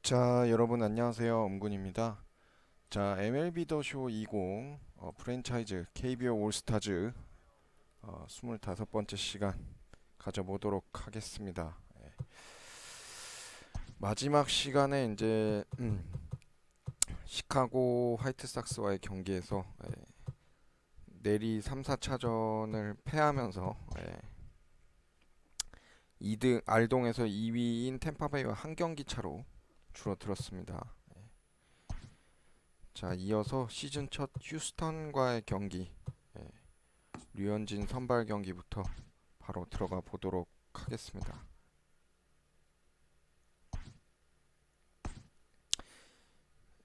자, 여러분 안녕하세요. 엄군입니다. 자, MLB 더쇼 20 프랜차이즈 Kbo 올스타즈 25번째 시간 가져보도록 하겠습니다. 마지막 시간에 이제 시카고 화이트삭스와의 경기에서 내리 3, 4차전을 패하면서 2등 알동에서 2위인 템파베이와 한 경기 차로 줄어들었습니다. 자, 이어서 시즌 첫 휴스턴과의 경기, 류현진 선발 경기부터 바로 들어가 보도록 하겠습니다.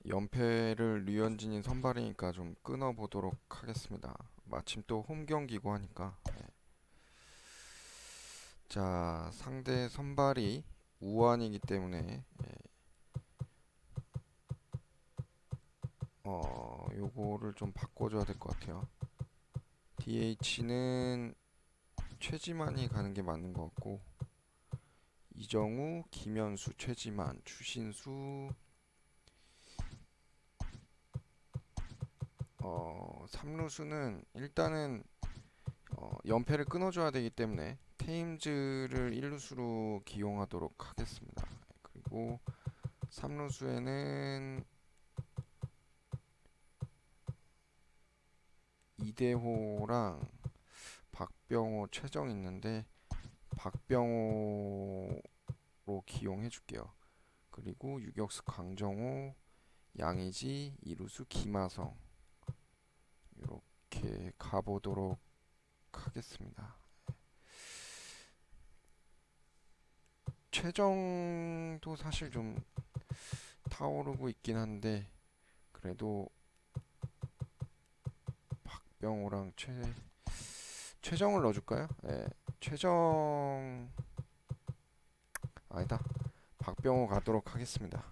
연패를 류현진이 선발이니까 좀 끊어보도록 하겠습니다. 마침 또 홈 경기고 하니까. 자, 상대 선발이 우완이기 때문에 요거를 좀 바꿔줘야 될 것 같아요. DH는 최지만이 가는 게 맞는 것 같고, 이정우, 김현수, 최지만, 추신수, 3루수는 일단은 연패를 끊어줘야 되기 때문에 테임즈를 1루수로 기용하도록 하겠습니다. 그리고 3루수에는 이대호랑 박병호, 최정 있는데 박병호로 기용해 줄게요. 그리고 유격수 강정호, 양의지, 이루수 김하성 이렇게 가보도록 하겠습니다. 최정도 사실 좀 타오르고 있긴 한데 그래도 박병호랑 최정을 넣어줄까요? 최정 아니다. 박병호 가도록 하겠습니다.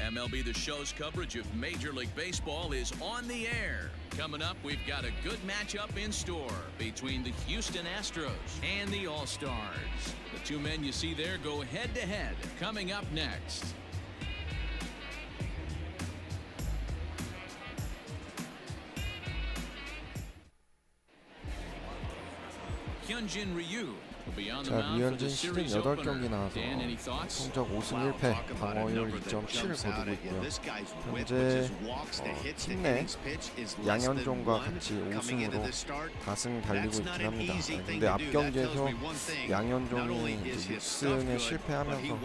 MLB The Show's coverage of Major League Baseball is on the air. Coming up, we've got a good matchup in store between the Houston Astros and the All-Stars. The two men you see there go head-to-head. Coming up next. Hyunjin Ryu. 자, 류현진 시즌 8경기 나와서 성적 5승 1패, 방어율 2.7을 거두고 있고요. 현재 팀 내 양현종과 같이 5승으로 다승 달리고 있긴 합니다. 근데 앞 경기에서 양현종이 6승에 실패하면서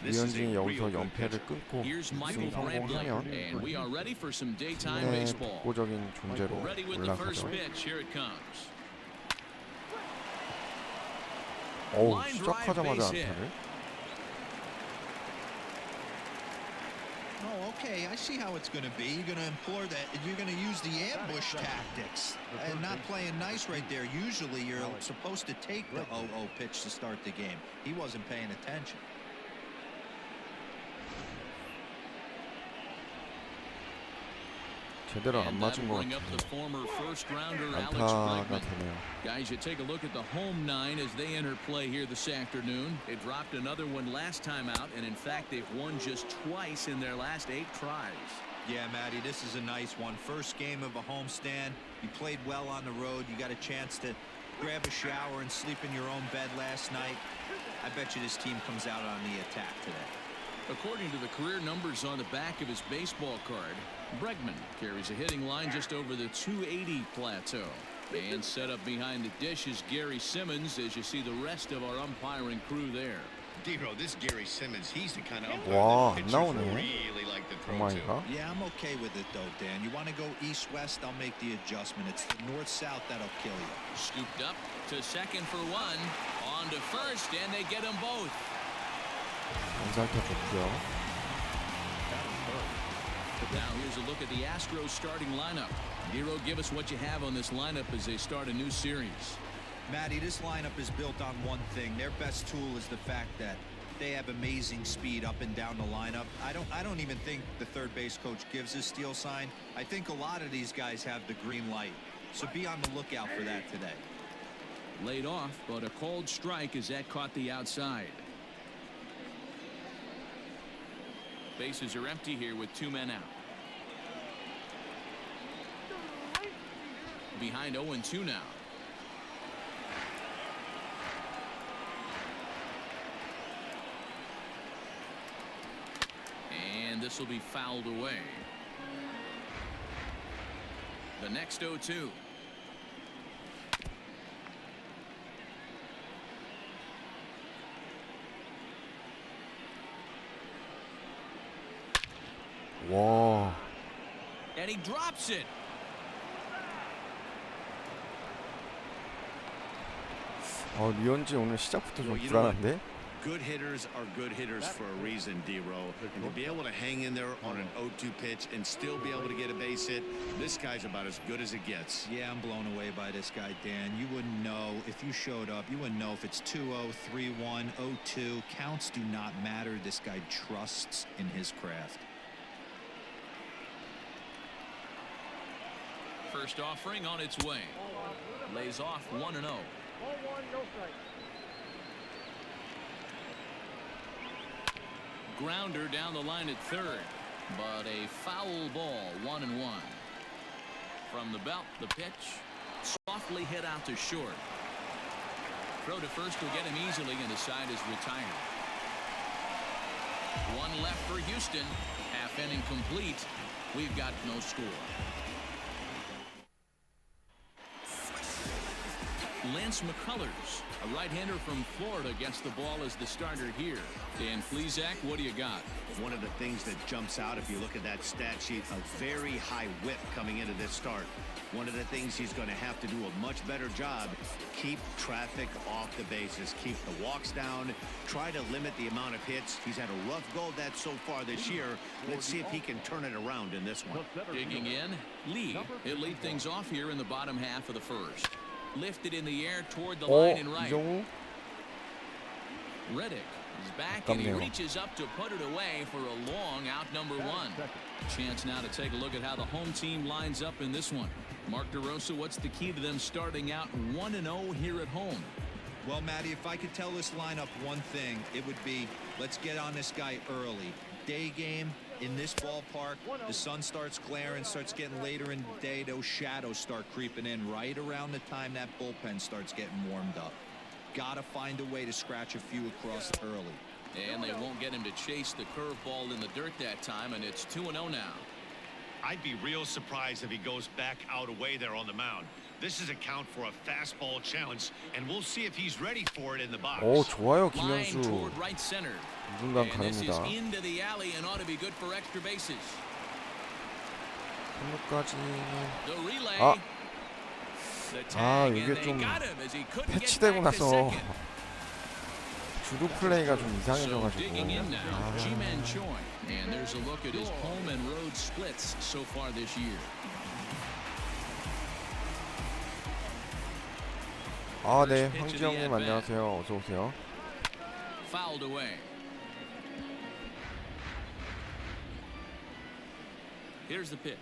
류현진이 여기서 연패를 끊고 6승 성공하면 팀 내 독보적인 존재로 올라가죠. 오, 시작하자마자 안타를. Oh, okay. I see how it's going to be. You're going to implore that. You're going to use the ambush tactics and not playing nice right there. Usually, you're supposed to take the 0-0 pitch to start the game. He wasn't paying attention. 제대로 안 맞은 것 같아요. 안타가 되네요. Guys, you take a look at the home nine as they enter play here this afternoon. They dropped another one last time out, and in fact, they've won just twice in their last 8 tries. Yeah, Matty, this is a nice one. First game of a homestand. You played well on the road. You got a chance to grab a shower and sleep in your own bed last night. I bet you this team comes out on the attack today. According to the career numbers on the back of his baseball card, Bregman carries a hitting line just over the 280 plateau. And set up behind the dish is Gary Simmons as you see the rest of our umpiring crew there. Dero, this Gary Simmons, he's the kind of 와, umpire 안 that 나오네. pitchers really like to throw to. 오마이갓. Yeah, I'm okay with it though, Dan. You want to go east-west, I'll make the adjustment. It's the north-south that'll kill you. Scooped up to second for one. On to first, and they get them both. 연살타 좋고요. Now here's a look at the Astros starting lineup. Nero, give us what you have on this lineup as they start a new series. Matty, this lineup is built on one thing. Their best tool is the fact that they have amazing speed up and down the lineup. I don't even think the third base coach gives a steal sign. I think a lot of these guys have the green light. So be on the lookout for that today. Laid off, but a cold strike as that caught the outside. Bases are empty here with 2 men out. Behind 0-2 now. And this will be fouled away. The next 0-2. 와. And he drops it. 류현진 오늘 시작부터 좀 Well, you know what? 불안한데? Good hitters are good hitters for a reason, D-Row. And to be able to hang in there on an 0-2 pitch and still be able to get a base hit, this guy's about as good as it gets. Yeah, I'm blown away by this guy, Dan. You wouldn't know if you showed up. You wouldn't know if it's 2-0, 3-1, 0-2. Counts do not matter. This guy trusts in his craft. First offering on its way. Lays off 1-0. Grounder down the line at third, but a foul ball, 1-1. From the belt, the pitch softly hit out to short. Throw to first will get him easily, and the side is retired. One left for Houston. Half inning complete. We've got no score. Lance McCullers, a right-hander from Florida, gets the ball as the starter here. Dan Plesac, what do you got? One of the things that jumps out if you look at that stat sheet, a very high whip coming into this start. One of the things he's going to have to do a much better job, keep traffic off the bases, keep the walks down, try to limit the amount of hits. He's had a rough go of that so far this year. Let's see if he can turn it around in this one. Digging in, Lee. He'll lead things off here in the bottom half of the first. Lifted in the air toward the line and right. 이정우? Reddick is back and he 아깝네요. reaches up to put it away for a long out number one. Chance now to take a look at how the home team lines up in this one. Mark DeRosa, what's the key to them starting out 1-0 here at home? Well, Matty, if I could tell this lineup one thing, it would be let's get on this guy early. Day game in this ballpark, the sun starts glaring, starts getting later in the day, those shadows start creeping in right around the time that bullpen starts getting warmed up. Gotta find a way to scratch a few across early. And they won't get him to chase the curveball in the dirt that time, and it's 2-0 now. I'd be real surprised if he goes back out away there on the mound. This is a count for a fastball challenge, and we'll see if he's ready for it in the box. 오, 좋아요, Line 김현수. toward right center. 누군가 And this is 가릅니다. into the alley and ought to be good for extra bases. 3루까지는 The relay. 아. The tag, 이게 and they 좀 got him as he couldn't get 패치되고 back to 나서 second. 주루 플레이가 좀 So 이상해져가지고. digging in now, Ji-Man Choi, and there's a look at his home and road splits so far this year. 아, 네, 황지 형님 안녕하세요. 어서 오세요. Fouled away. Here's the pitch.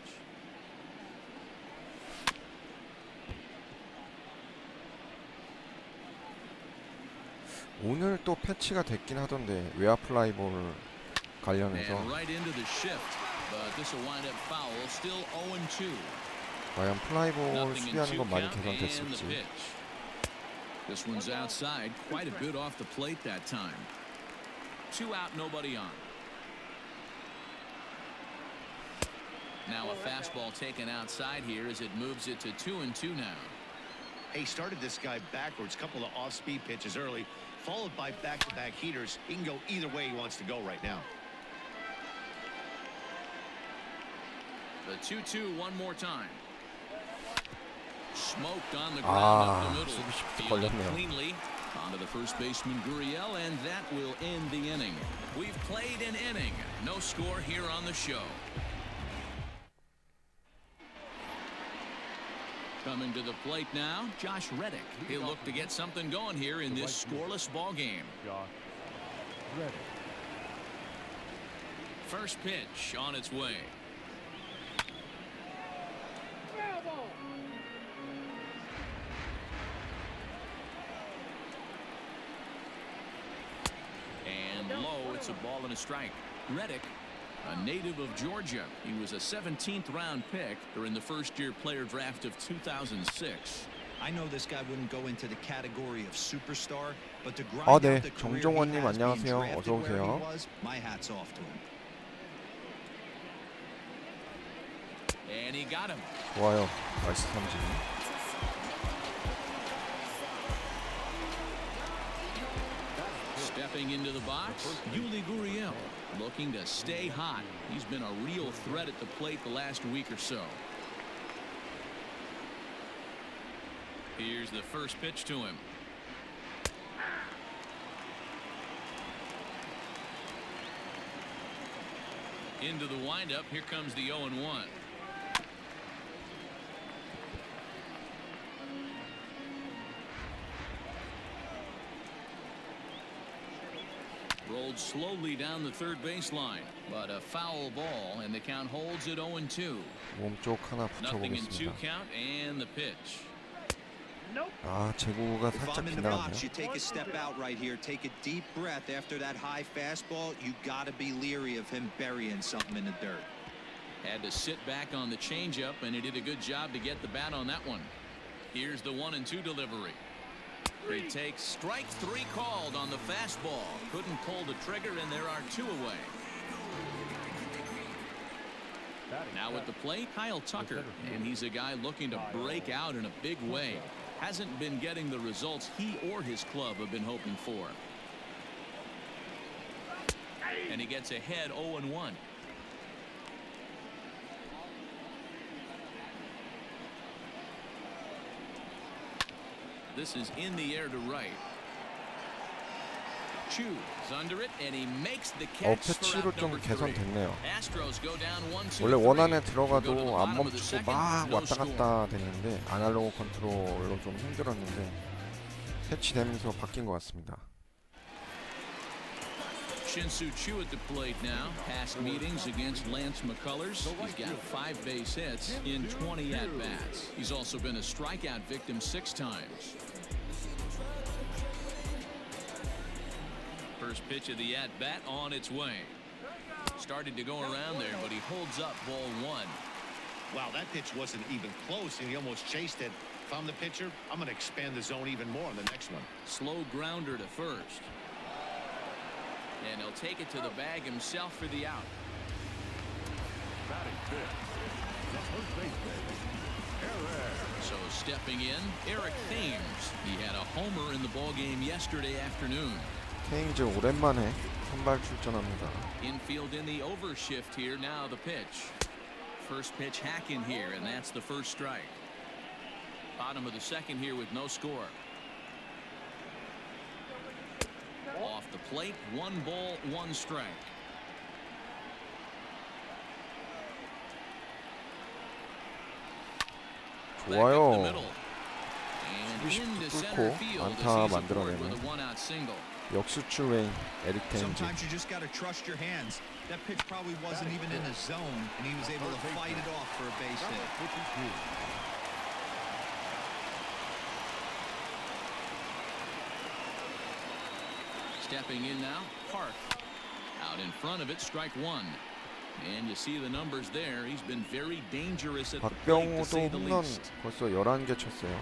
오늘 또 패치가 됐긴 하던데 외야 플라이볼 관련해서 And right into the shift, but this will wind up foul. Still 0-2. 과연 플라이볼 Nothing in 수비하는 two 건 많이 count and the 개선됐을지. pitch. This one's outside, quite a bit off the plate that time. 2 out, nobody on. Now a fastball taken outside here as it moves it to 2-2 now. He started this guy backwards, couple of off-speed pitches early, followed by back-to-back heaters. He can go either way he wants to go right now. The 2-2 one more time. Smoked on the ground up the middle. 수비 시프트 Fielded 걸렸네요. cleanly. On to the first baseman Gurriel, and that will end the inning. We've played an inning. No score here on the show. Coming to the plate now, Josh Reddick. He'll look to get something going here in this scoreless ball game. First pitch on its way. And low, it's a ball and a strike. Reddick, a native of Georgia. He was a 17th round pick during the first-year player draft of 2006. I know this guy wouldn't go into the category of superstar, but to grind out 네, the career he 정종원님 has being 안녕하세요. drafted 어서 where he 오세요. was, my hat's off to him. And he got him. 좋아요. 나이스 삼진. Stepping into the box, Yuli Gurriel, looking to stay hot. He's been a real threat at the plate the last week or so. Here's the first pitch to him. Into the windup. Here comes the 0-1. Rolled slowly down the third baseline, but a foul ball, and the count holds at 0-2. 몸쪽 하나 Nothing in two 붙여보겠습니다. count, and the pitch. 아, 제구가 If 살짝 I'm in the box, 빗나갔네요. you take a step out right here, take a deep breath after that high fastball. You got to be leery of him burying something in the dirt. Had to sit back on the changeup, and he did a good job to get the bat on that one. Here's the 1-2 delivery. He takes strike three called on the fastball. Couldn't pull the trigger, and there are two away. Now at the plate, Kyle Tucker, and he's a guy looking to break out in a big way. Hasn't been getting the results he or his club have been hoping for. And he gets ahead 0-1. This is in the air to right. Chu is under it, and he makes the catch for 패치로 out 좀 number three. 개선됐네요. Astros go down 1-2. 원래 원 안에 Go to the 들어가도 안 bottom of the 멈추고 second, 막 no 왔다 score. 갔다 되는데 아날로그 컨트롤로 좀 힘들었는데 패치되면서 바뀐 것 같습니다. Shin-Soo Choo at the plate now. Past meetings against Lance McCullers. He's got 5 base hits in 20 at-bats. He's also been a strikeout victim 6 times. First pitch of the at-bat on its way. Started to go around there, but he holds up ball 1. Wow, that pitch wasn't even close, and he almost chased it. If I'm the pitcher, I'm going to expand the zone even more on the next one. Slow grounder to first. And he'll take it to the bag himself for the out. So stepping in, Eric Thames. He had a homer in the ballgame yesterday afternoon. 케인즈 오랜만에 선발 출전합니다. Infield in the overshift here. Now the pitch. First pitch hack in here, and that's the first strike. Bottom of the second here with no score. Off the plate, 1 ball, 1 strike. 좋아요. And 수비수 into 뚫고 center field as 안타 he's aboard with 만들어내는 a 1-out single. 역수출 외인 에릭 테인즈. Sometimes you just got to trust your hands. That pitch probably wasn't even in his zone, and he was able to fight it off for a base hit. Stepping in now, Park. Out in front of it, strike 1. And you see the numbers there. He's been very dangerous at the plate, to 박병호도 say the 홈런 least. 벌써 11개 쳤어요.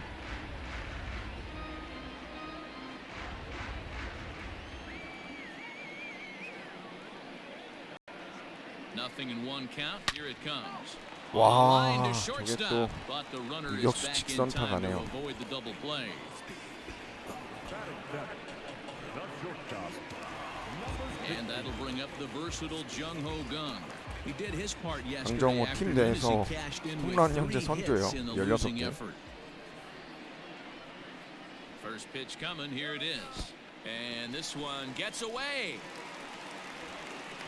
Nothing in 1 count. Here it comes. 와, Line to 저게 shortstop, 또 but the runner is 유격수 back in 직선타 time to 가네요. avoid the double play. And that'll bring up the versatile Jung-Ho Gung. He did his part yesterday 강정호 팀 afternoon as he 내에서 cashed in with 홈런 3 현재 hits 선두예요. in the 16개. losing effort. First pitch coming. Here it is. And this one gets away.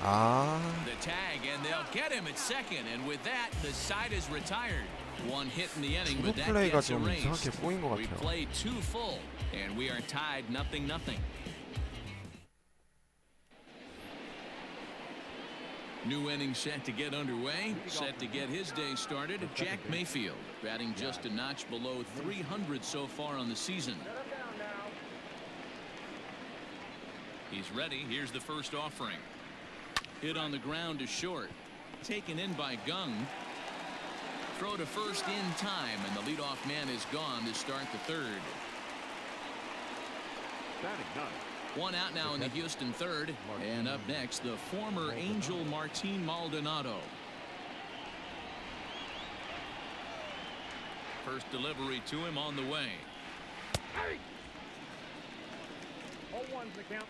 아, The tag, and they'll get him at second. And with that, the side is retired. One hit in the inning, but that 플레이가 gets 좀 erased. 이상하게 꼬인 것 We 같아요. played 2 full, and we are tied 0-0. New inning set to get underway. Set to get his day started. Jack Mayfield batting just a notch below 300 so far on the season. He's ready. Here's the first offering. Hit on the ground to short. Taken in by Gung. Throw to first in time, and the leadoff man is gone to start the third. One out now in the Houston third. And up next, the former Angel Martin Maldonado. First delivery to him on the way. 0-1's the count.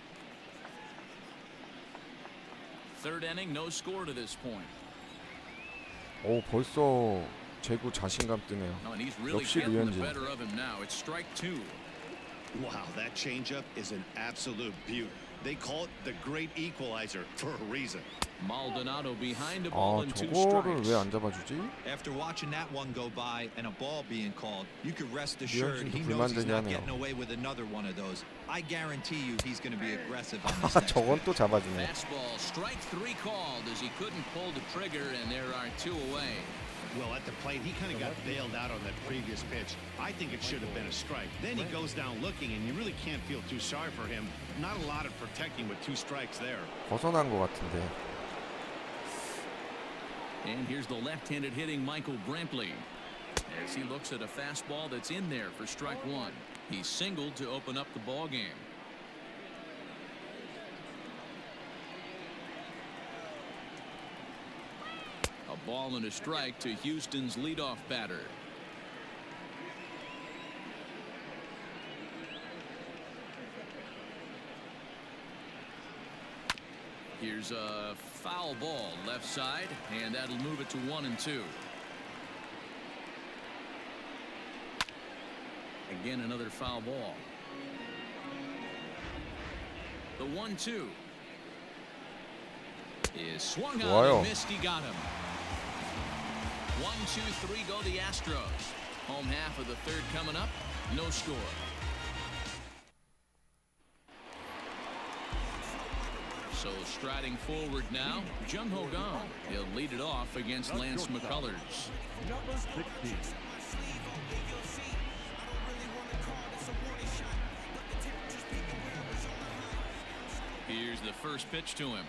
Third inning, no score to this point. 오, 벌써 제구 자신감 뜨네요. Oh, and he's really 역시 getting the 류현진. better of him now. It's strike 2. Wow, that changeup is an absolute beaut. They call it the great equalizer for a reason. Maldonado behind a ball 아, and 2 저거를 strikes. 왜 안 잡아주지? After watching that one go by and a ball being called, you could rest assured 류현진도 he knows he's 불만족이 not 하네요. getting away with another one of those. I guarantee you he's going to be aggressive on this 아, next 저건 pitch. 또 잡아주네. Fastball, strike 3 called as he couldn't pull the trigger, and there are 2 away. Well, at the plate, he kind of got bailed out on that previous pitch. I think it should have been a strike. Then he goes down looking, and you really can't feel too sorry for him. Not a lot of protecting with 2 strikes there. 벗어난 것 같은데. And here's the left-handed hitting Michael Brantley as he looks at a fastball that's in there for strike 1. He singled to open up the ball game. A ball and a strike to Houston's leadoff batter. Here's a foul ball left side, and that'll move it to 1-2. Again, another foul ball. The 1-2 is swung out 좋아요. and missed. He got him. 1-2-3 go the Astros. Home half of the third coming up. No score. So striding forward now, Jung Ho Kang. He'll lead it off against Lance McCullers. Number 16. Here's the first pitch to him.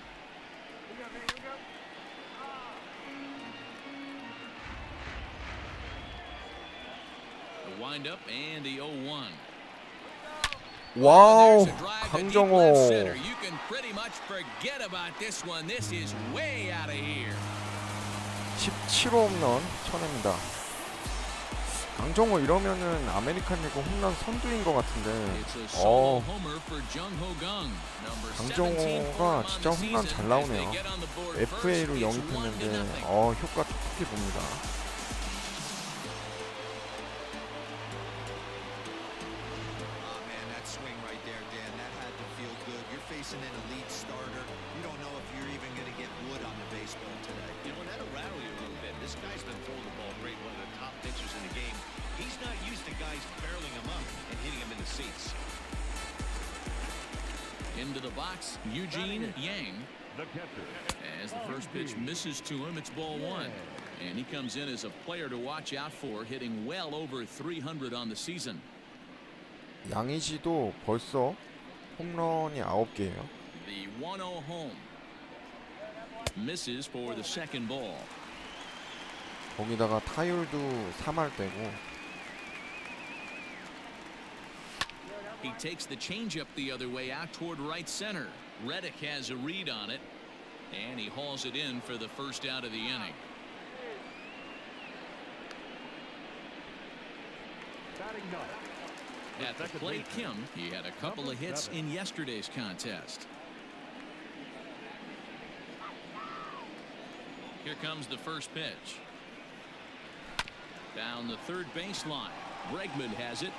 The windup and the 0-1. 와우, There's a drive to deep left 강정호. center. You can pretty much forget about this one. This is way out of here. 17호 홈런 쳐냅니다. 강정호 이러면은 아메리칸 리그 홈런 선두인 것 같은데. It's a solo 어, homer for Jung Ho Kang. Number 17 for him 강정호가 on 진짜 the 홈런 season 잘 as they 나오네요. get on the board first. FA로 It's 영입했는데 1-0. 효과 톡톡히 봅니다. Oh, man, that swing right there, Dan, that had to feel good. You're facing an elite starter. You don't know if you're even going to get wood on the baseball today. You know, that'll rattle you a little bit. This guy's been throwing the ball great, one of the top pitchers in the game. He's not used to guys barreling him up and hitting him in the seats. Into the box, Eugene Yang. The catcher. As the first pitch misses to him, it's ball 1. And he comes in as a player to watch out for, hitting well over 300 on the season. 양의지도 벌써 홈런이 9개예요. The 1-0 home. Misses for the second ball. 거기다가 타율도 3할 때고. He takes the changeup the other way out toward right center. Reddick has a read on it, and he hauls it in for the first out of the inning. Batting ninth. At the plate, Kim, he had a couple of hits in yesterday's contest. Here comes the first pitch. Down the third baseline. Bregman has it.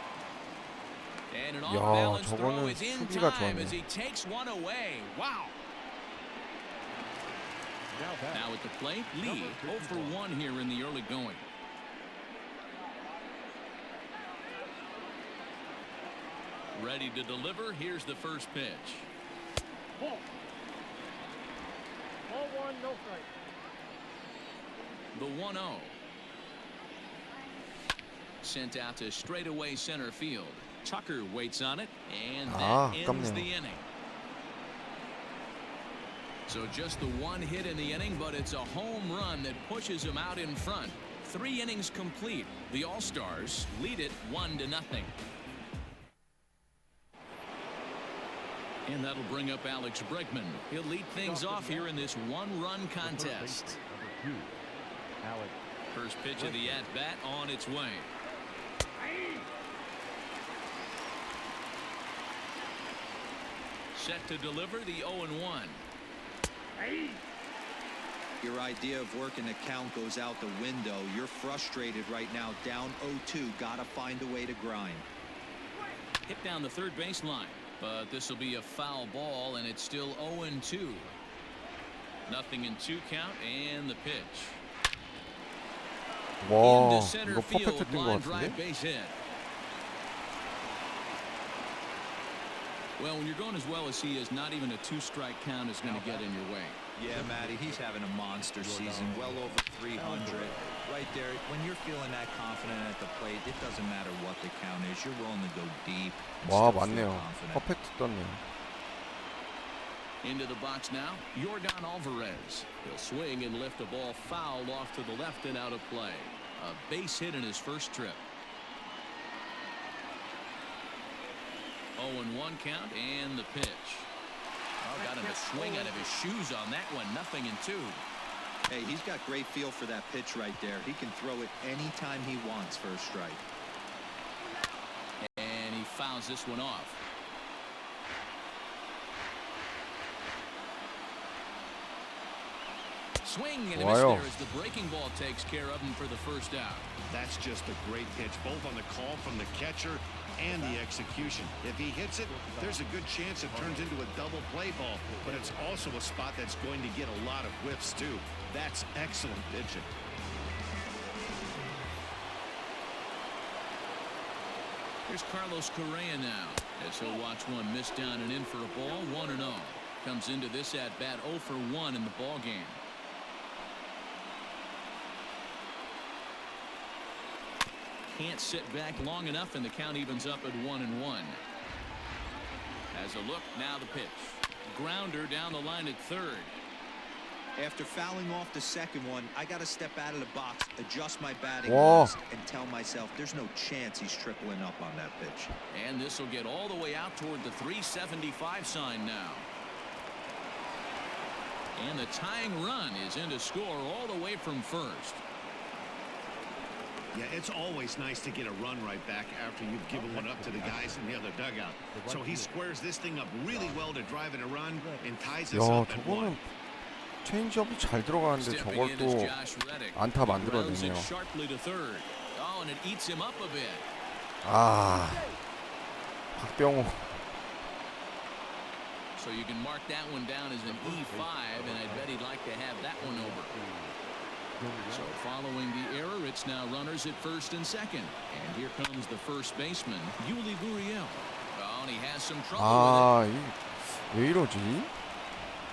And an 야, off-balance throw 저거는 is in 수비가 time 좋았네. as he takes one away. Wow. Now back. Now at the plate, Lee 0 for 1 here in the early going. Ready to deliver. Here's the first pitch. Ball. Ball one, no strike. The 1-0. Sent out to straightaway center field. Tucker waits on it, and that ends 아깝네요. the inning. So just the one hit in the inning, but it's a home run that pushes him out in front. 3 innings complete. The All-Stars lead it 1-0. And that'll bring up Alex Bregman. He'll lead things off here in this one-run contest. Number 2, Alex. First pitch of the at-bat on its way. Set to deliver the 0-1. Your idea of working the count goes out the window. You're frustrated right now, down 0-2. Gotta find a way to grind. Hit down the third baseline, but this will be a foul ball, and it's still 0-2. 0-2 count, and the pitch. 와, Into center 이거 field, 퍼펙트 뛴 것 line drive 같은데? base hit. Well, when you're going as well as he is, not even a 2-strike count is going to get in your way. Yeah, Matty, he's having a monster season, well over 300. Right there, when you're feeling that confident at the plate, it doesn't matter what the count is. You're willing to go deep and 와, still feel 맞네요. confident. 퍼펙트 떴네요. Into the box now, Yordan Alvarez. He'll swing and lift a ball foul off to the left and out of play. A base hit in his first trip. 0-1 count, and the pitch. Oh, got him a swing out of his shoes on that one. 0-2. Hey, he's got great feel for that pitch right there. He can throw it anytime he wants for a strike. And he fouls this one off. Swing and a miss 좋아요. there as the breaking ball takes care of him for the first out. That's just a great pitch, both on the call from the catcher and the execution. If he hits it, there's a good chance it turns into a double play ball, but it's also a spot that's going to get a lot of whiffs too. That's excellent pitching. Here's Carlos Correa now, as he'll watch one miss down and in for a ball. 1-0. Comes into this at bat 0 for 1 in the ball game. Can't sit back long enough, and the count evens up at 1-1. As a look, now the pitch. Grounder down the line at third. After fouling off the second one, I got to step out of the box, adjust my batting Whoa. list, and tell myself there's no chance he's tripling up on that pitch. And this will get all the way out toward the 375 sign now. And the tying run is in to score all the way from first. Yeah, it's always nice to get a run right back after you've given one up to the guys in the other dugout. So he squares this thing up really well to drive in a run and ties us 야, up at one. 저거는 체인지업이 잘 들어가는데 Stepping 저걸 in 또 is Josh Reddick. 안타 He grounds 만들어내네요. it sharply to third. Oh, and it eats him up a bit. 아, 박병호. So you can mark that one down as an E5, and I bet he'd like to have that one over. So following the error, it's now runners at first and second. And here comes the first baseman, Yuli Gurriel. Oh, and he has some trouble 아, 왜 이러지?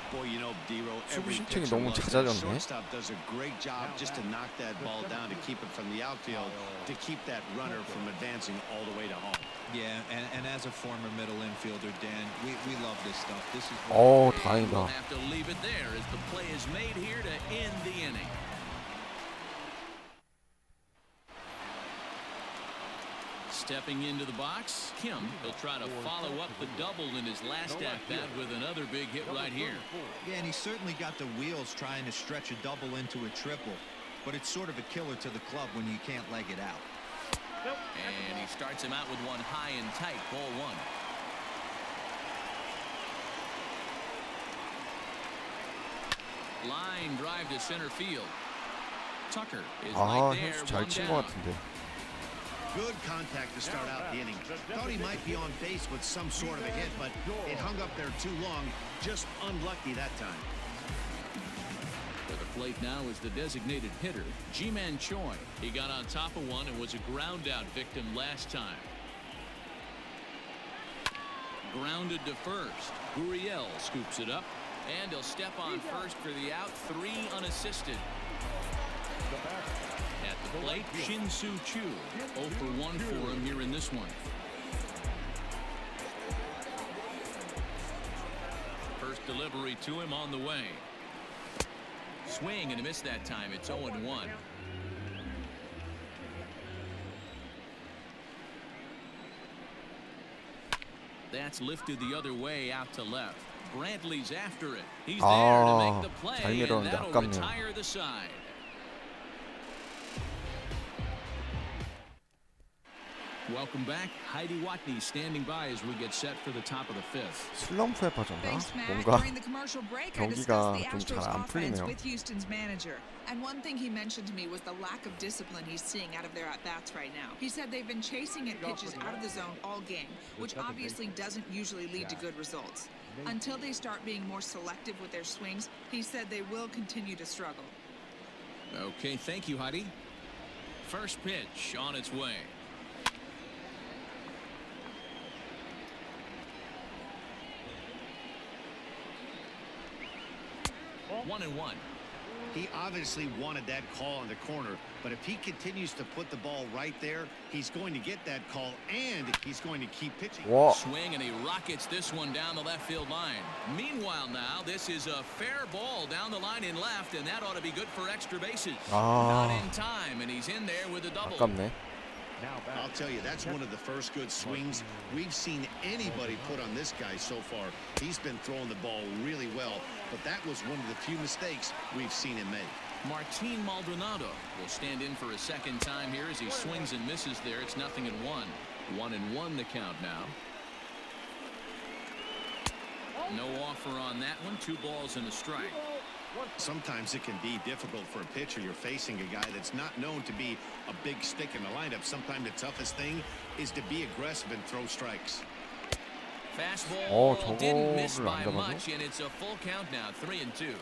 Boy, you know, D-Row, 수비 every 실책이 pitcher 너무 loves that. 잦아졌네. Shortstop does a great job just to knock that ball down to keep it from the outfield, to keep that runner from advancing all the way to home. Yeah, and as a former middle infielder, Dan, we love this stuff. This is 어, with. 다행이다. We'll have to leave it there as the play is made here to end the inning. Stepping into the box, Kim. He'll try to follow up the double in his last at-bat with another big hit right here. Yeah, and he's certainly got the wheels trying to stretch a double into a triple, but it's sort of a killer to the club when you can't leg it out. And he starts him out with one high and tight, ball one. Line drive to center field. Tucker is 아, right there, 현수 잘 one 친 것 down. 같은데. Good contact to start out the inning. Thought he might be on base with some sort of a hit, but it hung up there too long. Just unlucky that time. To the plate now is the designated hitter, Ji-Man Choi. He got on top of one and was a ground out victim last time. Grounded to first. Gurriel scoops it up, and he'll step on first for the out. 3 unassisted. At the plate, Shin-Soo Choo. 0 for 1 for him here in this one. First delivery to him on the way. Swing and a miss that time. It's 0-1. That's lifted the other way out to left. Brantley's after it. He's there to make the play, 잘 and 밀었는데 that'll 아깝네요. retire the side. Welcome back. Heidi Watney standing by as we get set for the top of the 5th. 슬럼프에 빠졌나? Thanks, Matt. 뭔가 During the commercial break, 경기가 I discussed the 좀 Astros 잘 안 offense 풀리네요. with Houston's manager. And one thing he mentioned to me was the lack of discipline he's seeing out of their at-bats right now. He said they've been chasing at pitches out of the zone all game, which obviously doesn't usually lead to good results. Until they start being more selective with their swings, he said they will continue to struggle. Okay, thank you, Heidi. First pitch on its way. One and one. He obviously wanted that call in the corner, but if he continues to put the ball right there, he's going to get that call, and he's going to keep pitching. 와, Swing, and he rockets this one down the left field line. Meanwhile now, this is a fair ball down the line in left, and that ought to be good for extra bases. Not in time, and he's in there with a double. 아깝네. I'll tell you, that's one of the first good swings we've seen anybody put on this guy so far. He's been throwing the ball really well, but that was one of the few mistakes we've seen him make. Martin Maldonado will stand in for a second time here as he swings and misses there. It's 0-1. 1-1 the count now. No offer on that one. 2 balls and a strike. Sometimes it can be difficult for a pitcher. You're facing a guy that's not known to be a big stick in the lineup. Sometimes the toughest thing is to be aggressive and throw strikes. Fastball didn't miss 저거를 by 안 much, 잡아줘? and it's a full count now. 3-2.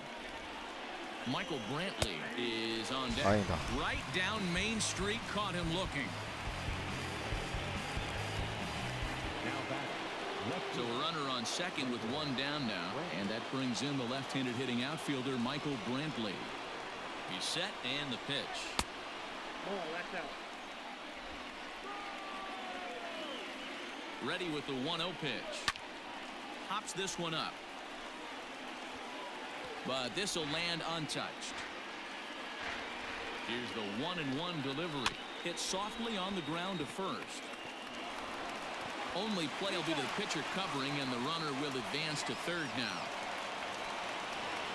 Michael Brantley is on deck. 아니다. Right down Main Street, caught him looking. So a runner on second with 1 down now, and that brings in the left-handed hitting outfielder Michael Brantley. He's set, and the pitch. That's out. Ready with the 1-0 pitch. Hops this one up. But this will land untouched. Here's the 1-1 delivery. Hit softly on the ground to first. Only play will be to the pitcher covering, and the runner will advance to third now.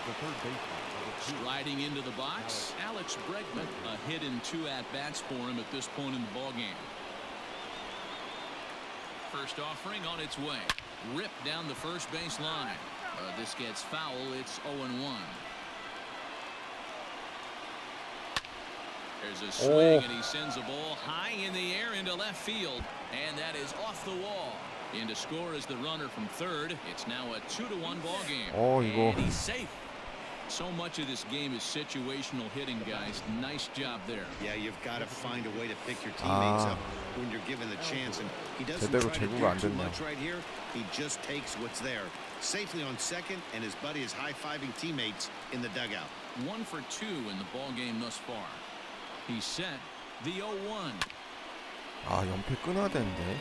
The third baseman. Striding into the box, Alex Bregman. A hit in 2 at-bats for him at this point in the ballgame. First offering on its way. Ripped down the first base line. This gets foul. It's 0-1. There's a swing, and he sends a ball high in the air into left field, and that is off the wall. In to score is the runner from third. It's now a 2-1 ball game. 이거. And he's safe. So much of this game is situational hitting, guys. Nice job there. Yeah, you've got to find a way to pick your teammates up when you're given the chance, and he doesn't 제대로 try to 제구가 안 do too 됐네요. much right here. He just takes what's there. Safely on second, and his buddy is high-fiving teammates in the dugout. 1 for 2 in the ball game thus far. He's set. The 0-1. 아, 연패 끊어야 되는데.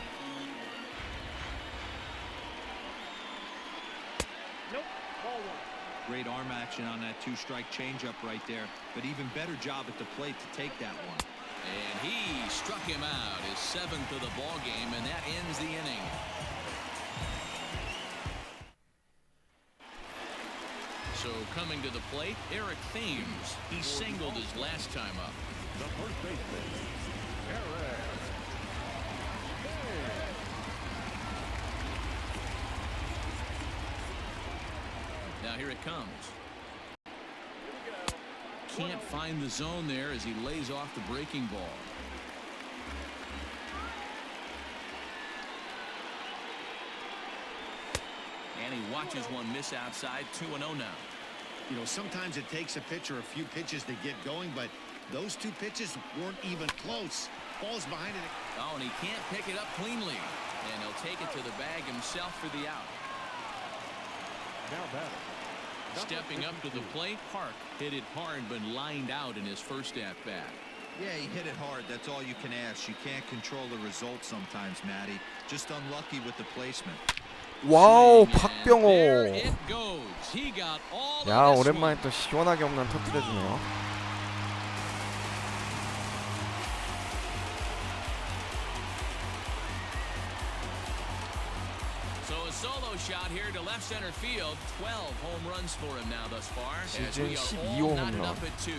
Nope. Ball 1. Great arm action on that 2-strike changeup right there, but even better job at the plate to take that one. And he struck him out, his 7th of the ball game, and that ends the inning. So coming to the plate, Eric Thames. He singled his last time up. The first baseman. Eric. Now here it comes. Can't find the zone there as he lays off the breaking ball. And he watches one miss outside. 2-0 now. You know, sometimes it takes a pitcher a few pitches to get going, but those two pitches weren't even close. Ball's behind it. Oh, and he can't pick it up cleanly. And he'll take it to the bag himself for the out. Now batting. Stepping up to the plate, Park hit it hard but lined out in his first at-bat. Yeah, he hit it hard. That's all you can ask. You can't control the result sometimes, Matty. Just unlucky with the placement. 와우, There 박병호. it goes. He got all 야, of this 오랜만에 one. 또 시원하게 홈런 터뜨려주네요. So a solo shot here to left center field. 12 home runs for him now thus far. As 시즌 we are 12호 all knotted 홈런. up at 2.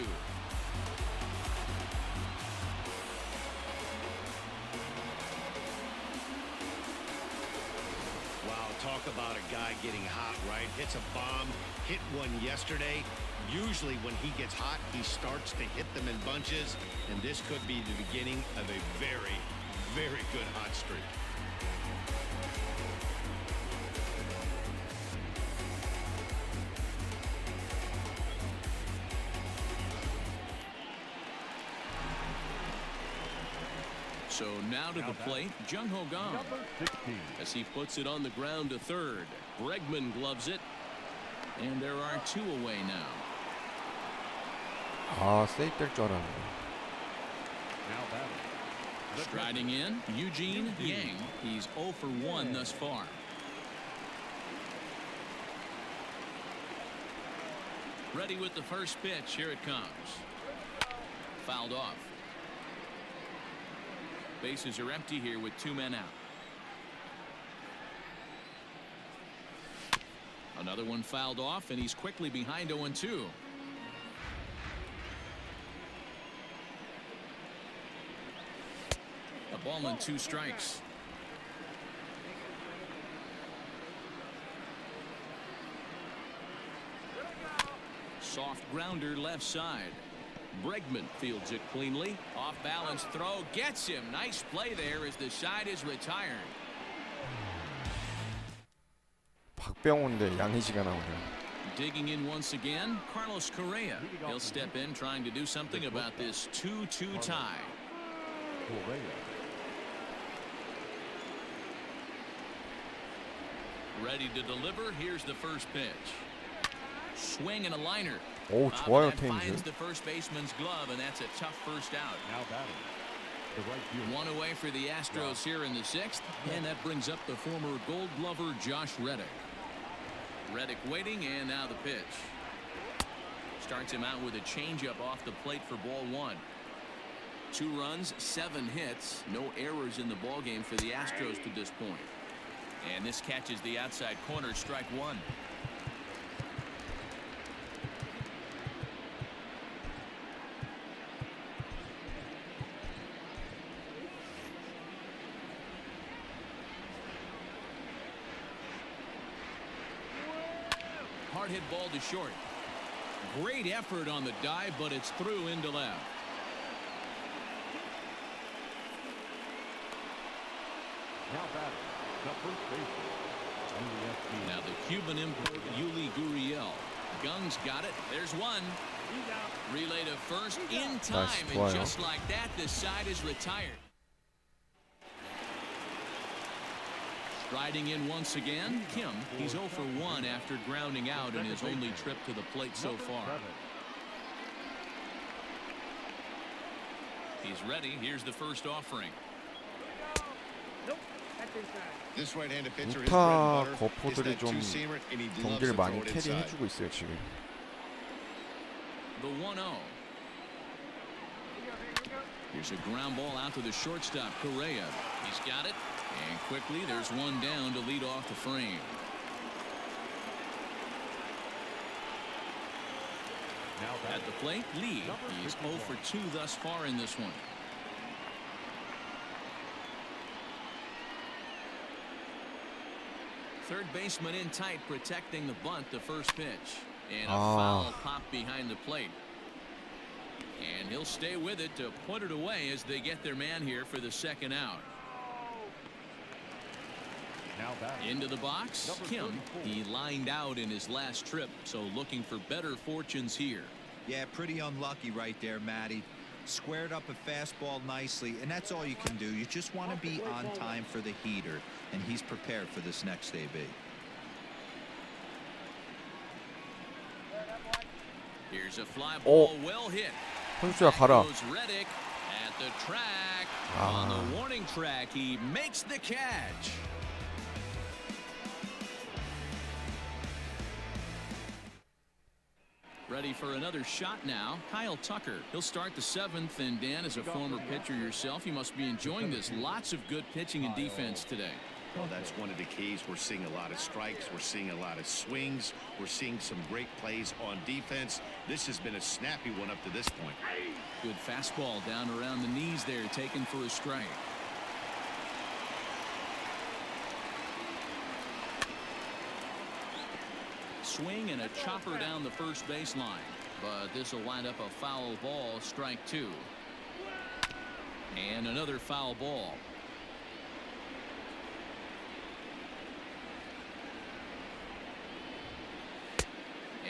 Wow, talk about a guy getting hot, right? Hits a bomb, hit one yesterday. Usually when he gets hot, he starts to hit them in bunches, and this could be the beginning of a very, very good hot streak. So now to the plate, Jung-Ho Kang. Number 16. As he puts it on the ground to third. Bregman gloves it. And there are 2 away now. 아, 세이프 될 줄 알았는데. Now batting. The Striding in, Eugene Yang. He's 0 for 1 thus far. Ready with the first pitch. Here it comes. Fouled off. Bases are empty here with 2 men out. Another one fouled off, and he's quickly behind 0-2. A ball and 2 strikes. Soft grounder left side. Bregman fields it cleanly. Off balance throw gets him. Nice play there as the side is retired. 박병호인데 양희지가 나오네요. Digging in once again, Carlos Correa. He'll step in trying to do something about this 2-2 tie. Correa. Ready to deliver. Here's the first pitch. Swing and a liner. 오, Up 좋아요, and that finds 테임즈. the first baseman's glove, and that's a tough first out. Now batting. The right fielder. One away for the Astros here in the 6th, and that brings up the former Gold Glover Josh Reddick. Reddick waiting, and now the pitch. Starts him out with a changeup off the plate for ball 1. 2 runs, 7 hits, no errors in the ballgame for the Astros to this point. And this catches the outside corner, strike 1. Hard hit ball to short. Great effort on the dive, but it's through into left. Now batting. The first baseman. On the FB. Now the Cuban import Yuli Gurriel. Gung's got it. There's one. Relay to first in time, and 좋아요. just like that, the side is retired. Riding in once again, Kim. He's 0 for 1 after grounding out in his only trip to the plate so Number far. 7. He's ready. Here's the first offering. Nope. That's inside. This right-handed pitcher, his bread 우타 and butter is 거포들이 that 좀 two-seamer, and he loves 경기를 to 많이 throw it inside. 캐리해주고 있어요 지금. The 1-0. Here's a ground ball out to the shortstop, Correa. He's got it. And quickly, there's one down to lead off the frame. Now At batting. the plate, Lee. He's 0 for 2 thus far in this one. Third baseman in tight, protecting the bunt, the first pitch. And a foul pop behind the plate. And he'll stay with it to put it away as they get their man here for the second out. Now batting. Into the box, Number Kim. 34. He lined out in his last trip, so looking for better fortunes here. Yeah, pretty unlucky right there, Matty. Squared up a fastball nicely, and that's all you can do. You just want to be on time for the heater, and he's prepared for this next AB. Here's a fly ball, well hit. 선수야 가라. Goes Reddick at the track. On the warning track, he makes the catch. Ready for another shot now, Kyle Tucker. He'll start the 7th, and Dan, as a former pitcher yourself, you must be enjoying this. Lots of good pitching and defense today. Well, that's one of the keys. We're seeing a lot of strikes. We're seeing a lot of swings. We're seeing some great plays on defense. This has been a snappy one up to this point. Good fastball down around the knees there, taken for a strike. Swing and a chopper down the first baseline, but this will wind up a foul ball, strike 2. And another foul ball.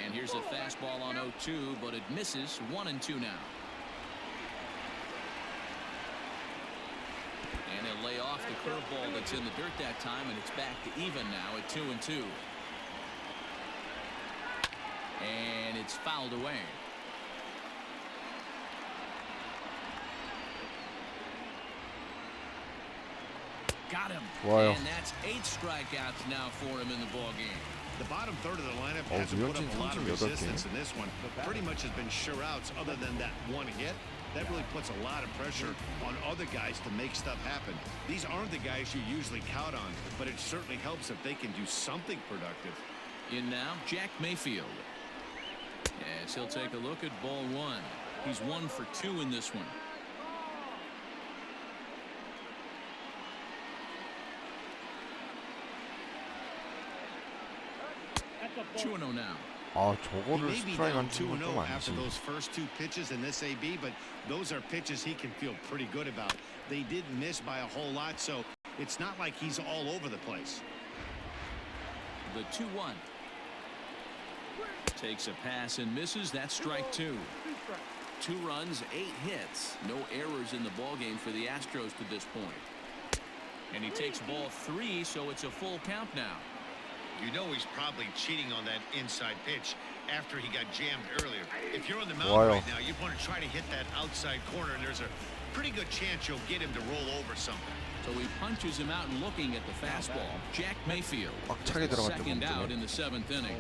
And here's a fastball on 0-2, but it misses. 1-2 now. And he'll lay off the curveball that's in the dirt that time, and it's back to even now at 2-2. And it's fouled away. Got him. 좋아요. And that's 8 strikeouts now for him in the ball game. The bottom third of the lineup hasn't put up a lot of 38개. resistance in this one. Pretty much has been sure outs other than that one hit. That really puts a lot of pressure on other guys to make stuff happen. These aren't the guys you usually count on, but it certainly helps if they can do something productive. In now, Jack Mayfield. As he'll take a look at ball 1. He's 1 for 2 in this one. That's a 2-0 now. 아 He 저거를 may be 스트라이크 down 안 치는 2-0 건 좀 after 아니지. those first 2 pitches in this AB, but those are pitches he can feel pretty good about. They didn't miss by a whole lot, so it's not like he's all over the place. The 2-1. Takes a pass and misses. That's strike 2. 2 runs, 8 hits. No errors in the ballgame for the Astros to this point. And he takes ball 3, so it's a full count now. You know he's probably cheating on that inside pitch after he got jammed earlier. If you're on the mound 좋아요. right now, you want to try to hit that outside corner, and there's a pretty good chance you'll get him to roll over something. So he punches him out and looking at the fastball. Jack Mayfield. 꽉 차게 들어갔죠, Second out 몸쪽에. in the 7th inning.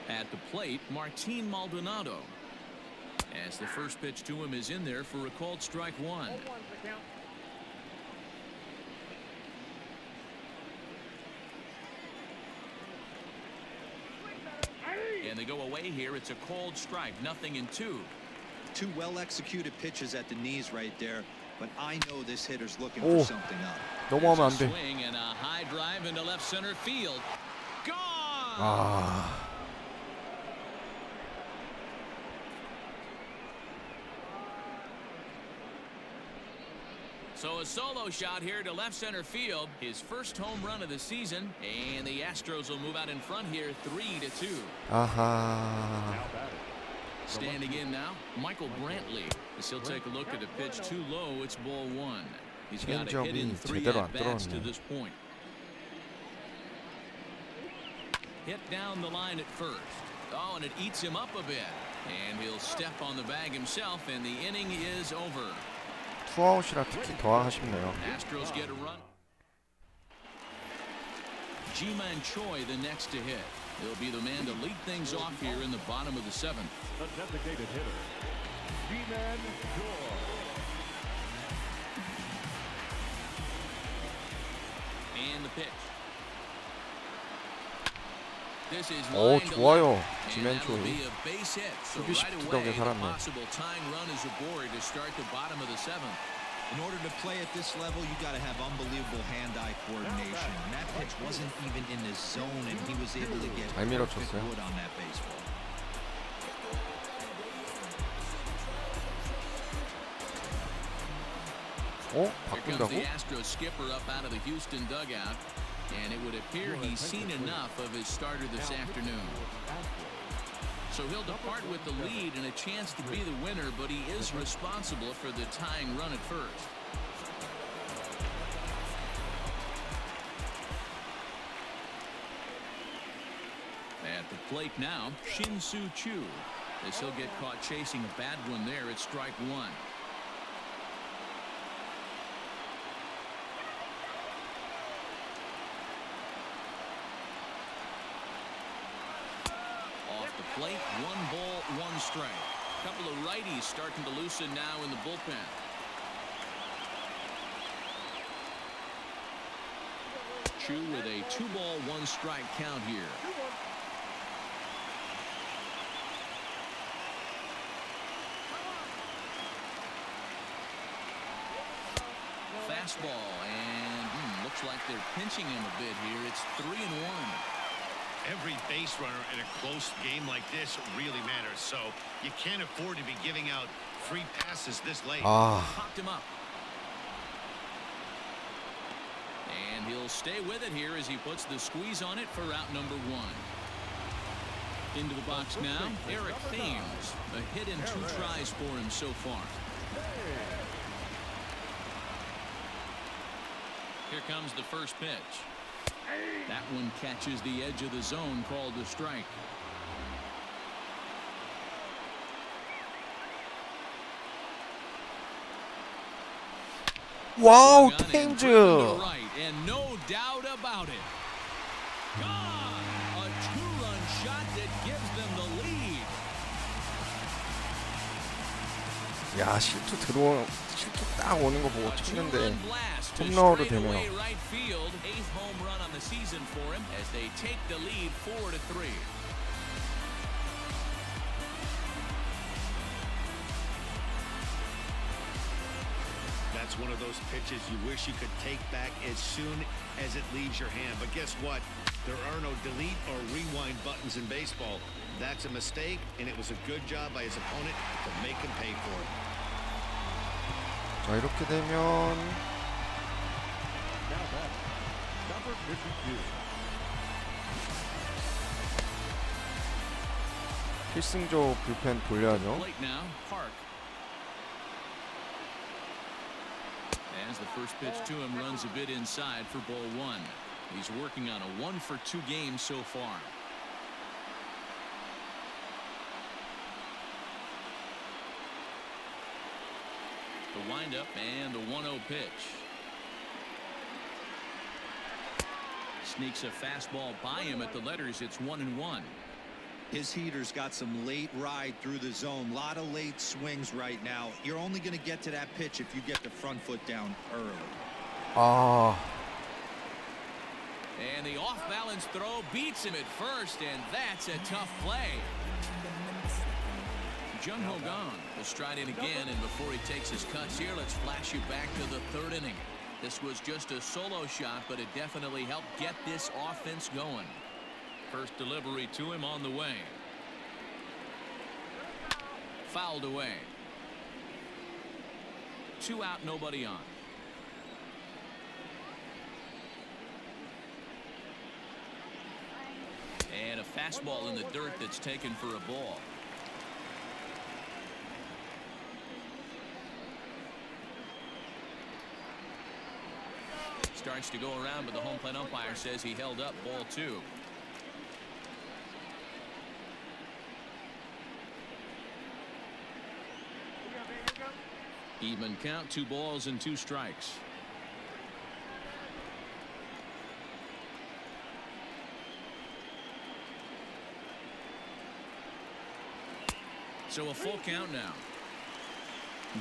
At the plate, Martin Maldonado. As the first pitch to him is in there for a called strike 1. And they go away here. It's a called strike. 0-2. 2 well-executed pitches at the knees right there, but I know this hitter's looking 오. for something up. 넘어가면 안 There's a 돼. swing and a high drive into left center field. Gone. 아 So a solo shot here to left center field. His first home run of the season, and the Astros will move out in front here, 3-2. 아하. now batting. Standing in now, Michael Brantley. As he'll take a look at a pitch too low. It's ball 1. He's got a hit in 3 제대로 안 at-bats to 들어왔네. this point. Hit down the line at first. Oh, and it eats him up a bit. And he'll step on the bag himself, and the inning is over. 투아웃이라 특히 더 아쉽네요. Astros get a run. Ji-Man Choi the next to hit. He'll be the man to lead things off here in the bottom of the 7th. The designated hitter, G-Man Choi. And the pitch. This is 오 line to 좋아요. left, and 지멘 that'll 초이. be a base hit. So 수비 right 십 away, 구덕에 the 살았네. possible tying run is aboard to start the bottom of the 7th. In order to play at this level, you got to have unbelievable hand-eye coordination. And that pitch wasn't even in his zone, and he was able to get 잘 perfect 밀어쳤어요. wood on that baseball. Here comes 바꾼다고? the Astros skipper up out of the Houston dugout, and it would appear he's seen enough of his starter this afternoon. So he'll depart with the lead and a chance to be the winner, but he is responsible for the tying run at first. At the plate now, Shin-Soo Choo. As he'll get caught chasing a bad one there at strike one. Plate, 1 ball, 1 strike. A couple of righties starting to loosen now in the bullpen. Chu with a 2-ball, 1-strike count here. Fastball, and looks like they're pinching him a bit here. It's 3-1. Every base runner in a close game like this really matters, so you can't afford to be giving out free passes this late. Popped him up. And he'll stay with it here as he puts the squeeze on it for out number 1. Into the box now, Eric Thames. A hit and 2 tries for him so far. Here comes the first pitch. That one catches the edge of the zone, called a strike. 와우, Swung on and 테임즈. driven to right, and no doubt about it. Gone. A 2-run shot that gives them the lead. 야, 실투 딱 오는 거 보고 A 쳤는데 2-run blast to 홈런으로 straightaway 되네요. right field. 8th home run on the season for him as they take the lead 4-3. That's one of those pitches you wish you could take back as soon as it leaves your hand. But guess what? There are no delete or rewind buttons in baseball. That's a mistake, and it was a good job by his opponent to make him pay for it. 자, 이렇게 되면 Now back, number 52. 필승조 불펜 돌려야죠. Plate now, Park. As the first pitch to him runs a bit inside for ball 1. He's working on a 1-for-2 game so far. The windup and the 1-0 pitch. Sneaks a fastball by him at the letters. It's 1-1. His heater's got some late ride through the zone. A lot of late swings right now. You're only going to get to that pitch if you get the front foot down early. 아, And the off-balance throw beats him at first, and that's a tough play. Jung Ho Gong will stride in again, and before he takes his cuts here, let's flash you back to the 3rd inning. This was just a solo shot, but it definitely helped get this offense going. First delivery to him on the way. Fouled away. 2 out, nobody on. And a fastball in the dirt that's taken for a ball. Starts to go around, but the home plate umpire says he held up ball 2. Even count, 2 balls and 2 strikes. So a full count now.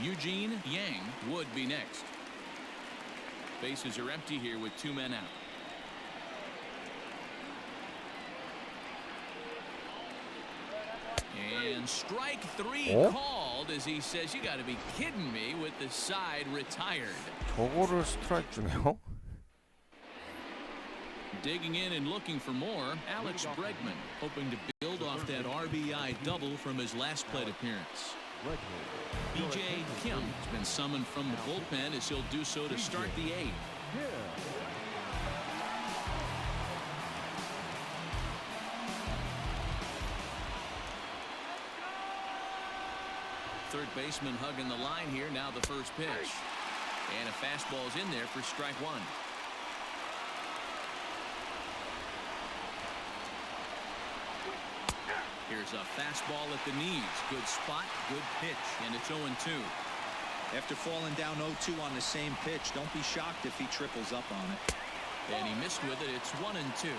Eugene Yang would be next. Bases are empty here with 2 men out. And strike three 어? called as he says, you got to be kidding me with the side retired. 저거를 스트라이크 주네요. Digging in and looking for more, Alex Bregman hoping to build off that RBI double from his last plate appearance. B.J. Kim has been summoned from the bullpen as he'll do so to start the eighth. Third baseman hugging the line here. Now the first pitch. And a fastball is in there for strike one. Here's a fastball at the knees. Good spot, good pitch, and it's 0-2. After falling down 0-2 on the same pitch, don't be shocked if he triples up on it. And he missed with it. It's 1-2.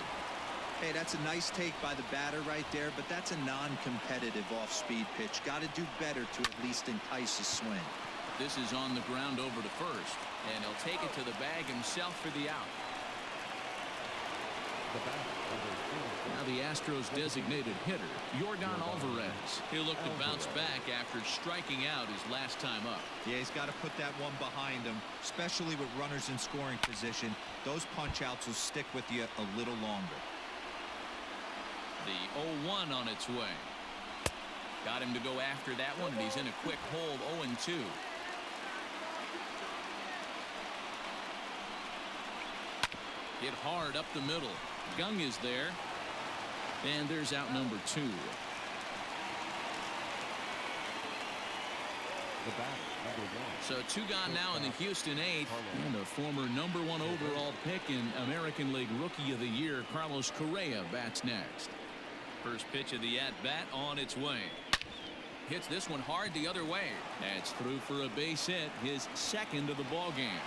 Hey, that's a nice take by the batter right there, but that's a non-competitive off-speed pitch. Got to do better to at least entice a swing. This is on the ground over to first, and he'll take it to the bag himself for the out. Now the Astros designated hitter, Yordan Alvarez. He'll look to bounce back after striking out his last time up. Yeah, he's got to put that one behind him, especially with runners in scoring position. Those punch-outs will stick with you a little longer. The 0-1 on its way. Got him to go after that one, and he's in a quick hold. 0-2. Hit hard up the middle. Gung is there. And there's out number 2. So 2 gone now in the Houston 8th. And a former number 1 overall pick in American League Rookie of the Year, Carlos Correa, bats next. First pitch of the at-bat on its way. Hits this one hard the other way. That's through for a base hit, his second of the ball game.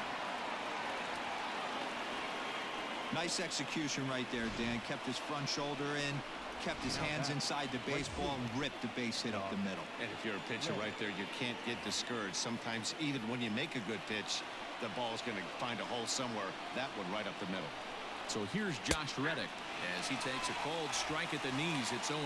Nice execution right there, Dan. Kept his front shoulder in, kept his hands inside the baseball, and ripped the base hit up the middle. And if you're a pitcher right there, you can't get discouraged. Sometimes even when you make a good pitch, the ball's going to find a hole somewhere. That one right up the middle. So here's Josh Reddick as he takes a cold strike at the knees. It's 0-1.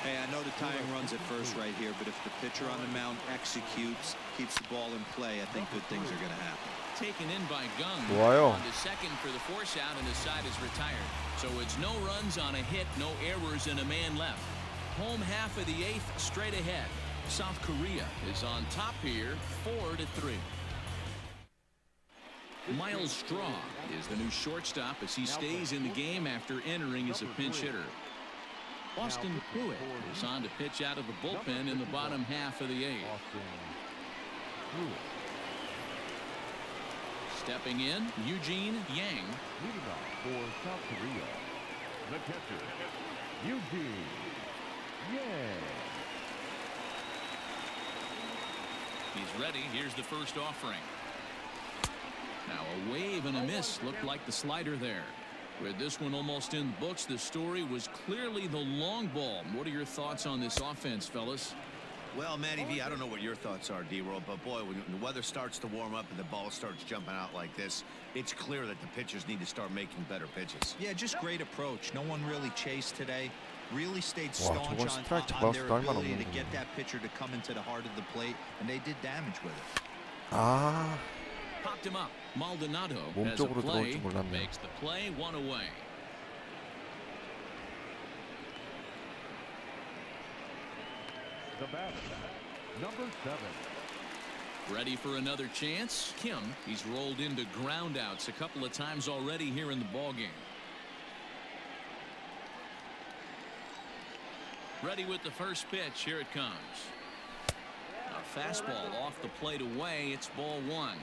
Hey, I know the tying run's at first right here, but if the pitcher on the mound executes, keeps the ball in play, I think good things are going to happen. Taken in by Gung. 좋아요. On to second for the force out, and the side is retired. So it's no runs on a hit, no errors, and a man left. Home half of the 8th straight ahead. South Korea is on top here, 4-3. Miles Straw is the new shortstop as he stays in the game after entering as a pinch hitter. Austin Pruitt is on to pitch out of the bullpen in the bottom half of the 8th. Stepping in, Eugene Yang. Leading off for South Korea, the catcher, Eugene Yang. He's ready. Here's the first offering. Now a wave and a miss. Looked like the slider there. With this one almost in the books, the story was clearly the long ball. What are your thoughts on this offense, fellas? Well, Matty V, I don't know what your thoughts are, D-Roll, but boy, when the weather starts to warm up and the ball starts jumping out like this, it's clear that the pitchers need to start making better pitches. Yeah, just great approach. No one really chased today. Really stayed 와, staunch 저건 스트라이크 on their 잡았을 때 얼마나 ability to 없는 get that pitcher to come into the heart of the plate, and they did damage with it. 아, Popped him up. Maldonado 몸 has a 쪽으로 play. 들어올 줄 몰랐네. Makes the play, 1 away. The batter, number 7. Ready for another chance. Kim, he's rolled into groundouts a couple of times already here in the ballgame. Ready with the first pitch. Here it comes. A fastball off the plate away. It's ball 1.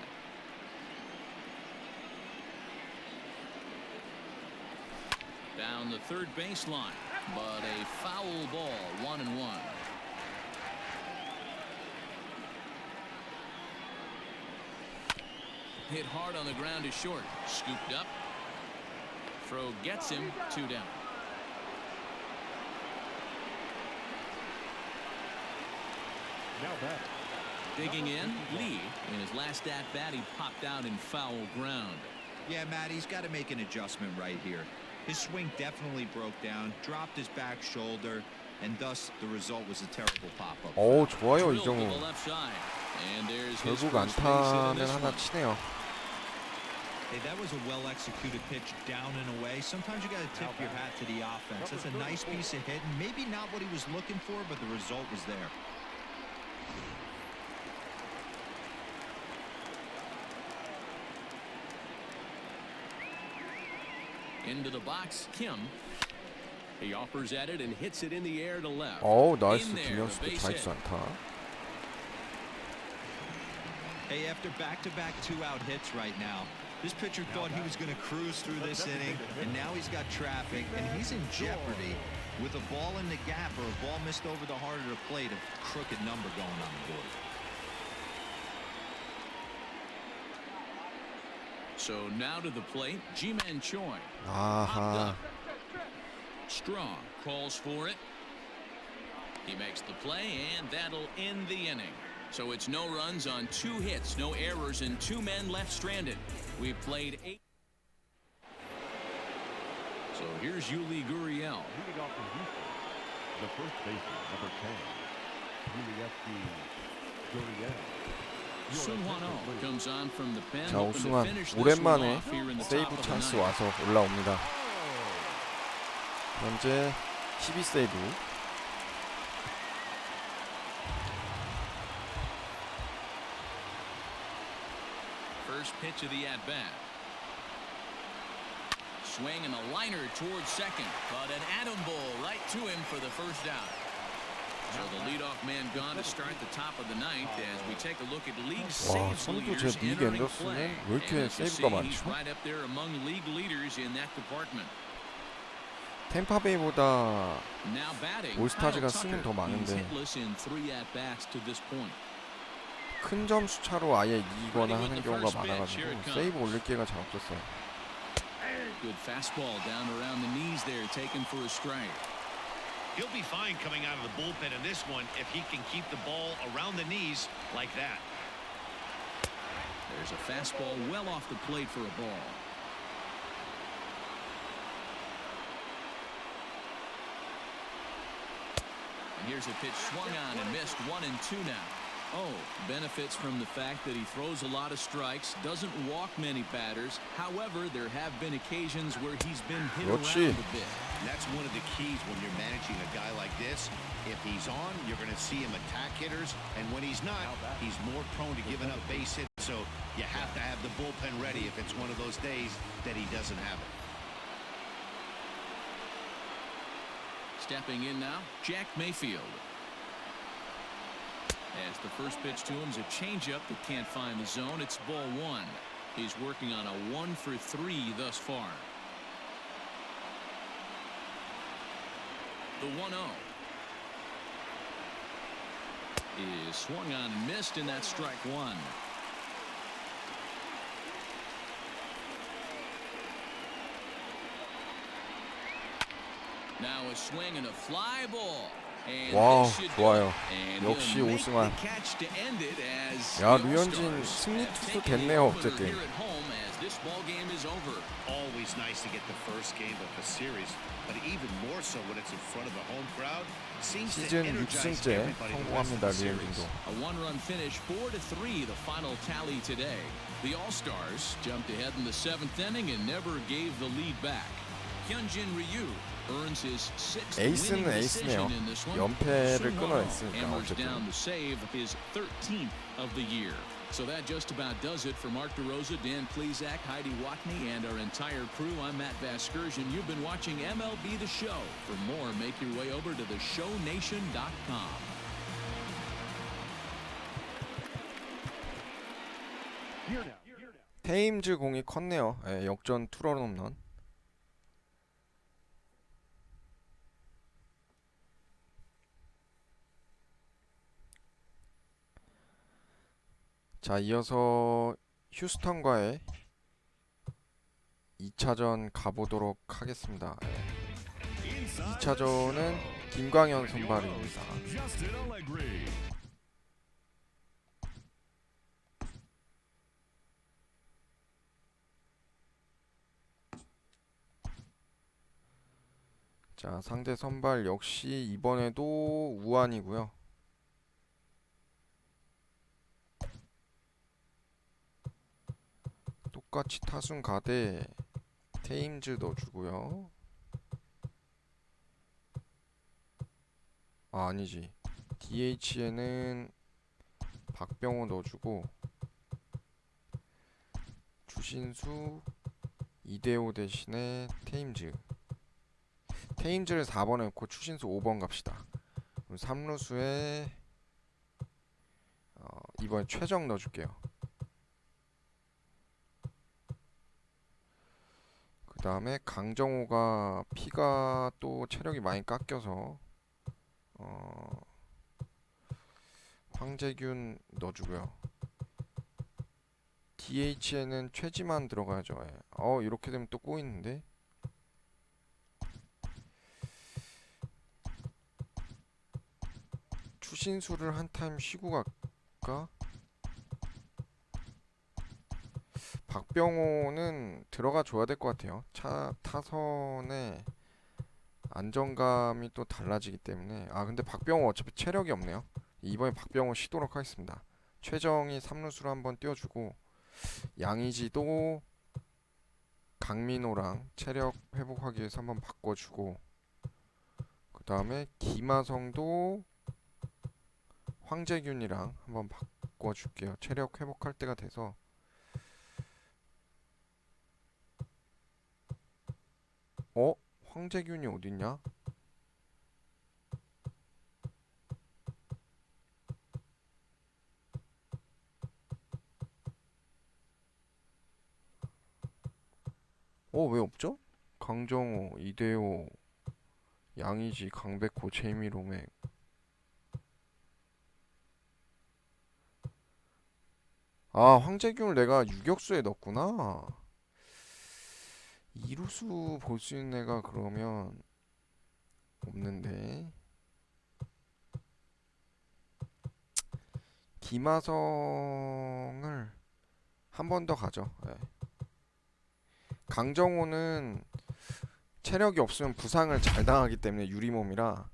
Down the third baseline, but a foul ball, 1-1. Hit hard on the ground to short. Scooped up. Throw gets him. 2 down. Now batter. Digging in, Lee. In his last at-bat, he popped out in foul ground. Yeah, Matt, he's got to make an adjustment right here. His swing definitely broke down, dropped his back shoulder. and thus the result was a terrible pop-up. 오, 좋아요 Drilled to 이정우. the left side. And there's his 결국 first base hit in 안타는 this 하나 one. 치네요. Hey, that was a well-executed pitch down and away. Sometimes you got to tip your hat to the offense. That's a nice piece of hitting. Maybe not what he was looking for, but the result was there. Into the box, Kim. He offers at it and hits it in the air to left. 어우, 나이스. In there, 김현수도 base 자이스 hit. 안타. Hey, after back-to-back two-out hits right now, this pitcher thought he was going to cruise through this inning, and now he's got traffic, and he's in jeopardy with a ball in the gap or a ball missed over the heart of the plate, a crooked number going on the board. So now to the plate, Ji-Man Choi. 아하. Strong calls for it. He makes the play, and that'll end the inning. So it's no runs on 2 hits, no errors, and 2 men left stranded. We've played 8. So here's Yuli Gurriel. Leading off from Houston, the first baseman, number 10, Gurriel. Sunghwan-Oh comes on from the pen. 자, hoping to 오승환 finish this one 오랜만에 off here in the top 세이브 of the 찬스 ninth. 와서 올라옵니다. 현재 12세이브. First pitch of the at-bat. Swing and a liner towards second, but an atom ball right to him for the first out. So the leadoff man gone to start the top of the ninth as we take a look at league 와, saves 선두 leaders 제 리그 entering play. 앤더슨은 왜 이렇게 And as you 세이브가 see, he's 많죠? right up there among league leaders in that department. 템파베이보다 Now batting, 올스타즈가 Kyle 승은 더 Tucker. He's 많은데 hitless in 3 at-bats to this point. 큰 점수 차로 아예 이기거나 하는 경우가 많아가지고 세이브 올릴 기회가 잘 없었어요. Good fastball down around the knees there, taken for a strike. He'll be fine coming out of the bullpen in this one if he can keep the ball around the knees like that. There's a fastball well off the plate for a ball. And here's a pitch swung on and missed. 1-2 now. Oh, benefits from the fact that he throws a lot of strikes, doesn't walk many batters. However, there have been occasions where he's been hit 그렇지. around a bit. That's one of the keys when you're managing a guy like this. If he's on, you're going to see him attack hitters, and when he's not, he's more prone to giving up base hits. So you have to have the bullpen ready if it's one of those days that he doesn't have it. Stepping in now, Jack Mayfield. As the first pitch to him is a changeup that can't find the zone. It's ball 1. He's working on a 1-for-3 thus far. The 1-0 is swung on and missed, and that's strike 1. Now a swing and a fly ball. And 와우, this should do 좋아요. it. And 역시 he'll make 오승환. the catch to end it as 야, the 류현진 All-Stars 승리 have 투수 taken the 됐네요, opener 어쨌든. here at home as this ball game is over. Always nice to get the first game of a series, but even more so when it's in front of a home crowd. Seems to 시즌 energize 6승째 everybody the rest of 성공합니다, the series. 류현진도. A 1-run finish, 4-3, the final tally today. The All-Stars jumped ahead in the 7th inning and never gave the lead back. Hyunjin Ryu earns his 6th 에이스는 winning decision 에이스네요. in this one. 연패를 Sunghwan-Oh 끊어냈으니까 hammers 어쨌든. down the save, his 13th of the year. So that just about does it for Mark DeRosa, Dan Plesac, Heidi Watney, and our entire crew. I'm Matt Vasgersian. You've been watching MLB The Show. For more, make your way over to theshownation.com. Here now. 테임즈 공이 컸네요. 예, 역전 투런 홈런. 자, 이어서 휴스턴과의 2차전 가보도록 하겠습니다. 2차전은 김광현 선발입니다. 자, 상대 선발 역시 이번에도 우한이고요. 똑같이 타순 가되 테임즈 넣어주고요. 아, 아니지. DH에는 박병호 넣어주고 추신수, 이대호 대신에 테임즈. 테임즈를 4번에 넣고 추신수 5번 갑시다. 그럼 3루수에 이번에 최정 넣어줄게요. 그 다음에 강정호가 피가 또 체력이 많이 깎여서 황재균 넣어주고요. DH에는 최지만 들어가야죠. 예. 이렇게 되면 또 꼬이는데. 추신수를 한 타임 쉬고 갈까? 박병호는 들어가 줘야 될 것 같아요. 타선에 안정감이 또 달라지기 때문에. 근데 박병호 어차피 체력이 없네요. 이번에 박병호 쉬도록 하겠습니다. 최정이 3루수로 한번 띄워주고 양의지도 강민호랑 체력 회복하기 위해서 한번 바꿔주고, 그 다음에 김하성도 황재균이랑 한번 바꿔줄게요. 체력 회복할 때가 돼서. 황재균이 어딨냐? 왜 없죠? 강정호, 이대호, 양의지, 강백호, 제이미로맥. 황재균을 내가 유격수에 넣었구나. 이루수 볼 수 있는 애가 그러면 없는데. 김하성을 한 번 더 가죠. 네. 강정호는 체력이 없으면 부상을 잘 당하기 때문에 유리몸이라.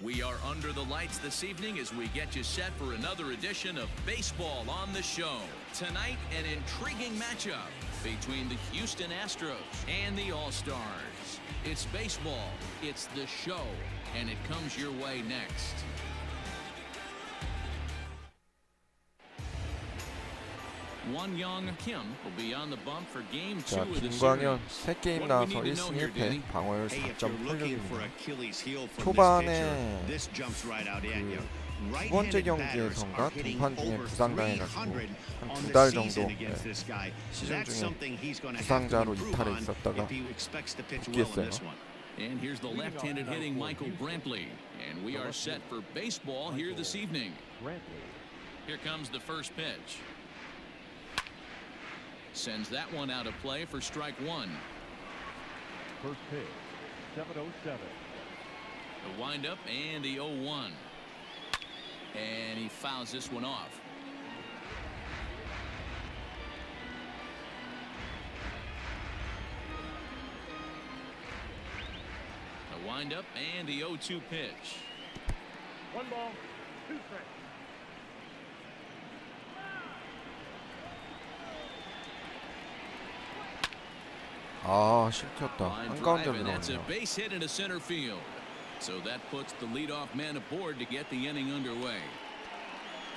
We are under the lights this evening as we get you set for another edition of Baseball on the Show. Tonight, an intriguing matchup between the Houston Astros and the All-Stars. It's baseball, it's the show, and it comes your way next. One Young Kim will be on the bump for game 2 자, of the 김광현 series. 3게임 What do 나와서 we need to know 1승 here, 1패, Danny? 방어율 Hey, if you're looking for 4.86입니다. Achilles heel from 초반에 this pitcher, this jumps right out at you. 두 번째 Right-handed batters 경기에선가 are hitting 등판 중에 over 부상당해가지고 300 한 on 두 the 달 season 정도 against this guy. 시즌 That's 중에 something he's going to have to 부상자로 improve 이탈해 on 있었다가 if he expects to pitch well in 복귀했어요. this one. And here's the left-handed hitting Michael Brantley. And we are set for baseball here this evening. Here comes the first pitch. Sends that one out of play for strike one. First pitch, 7:07. The windup and the 0-1. And he fouls this one off. The windup and the 0-2 pitch. 1 ball, 2 strikes. 실패했다. Line 한가운데로 drive, and that's a 들어갔네요. base hit into center field. So that puts the leadoff man aboard to get the inning underway.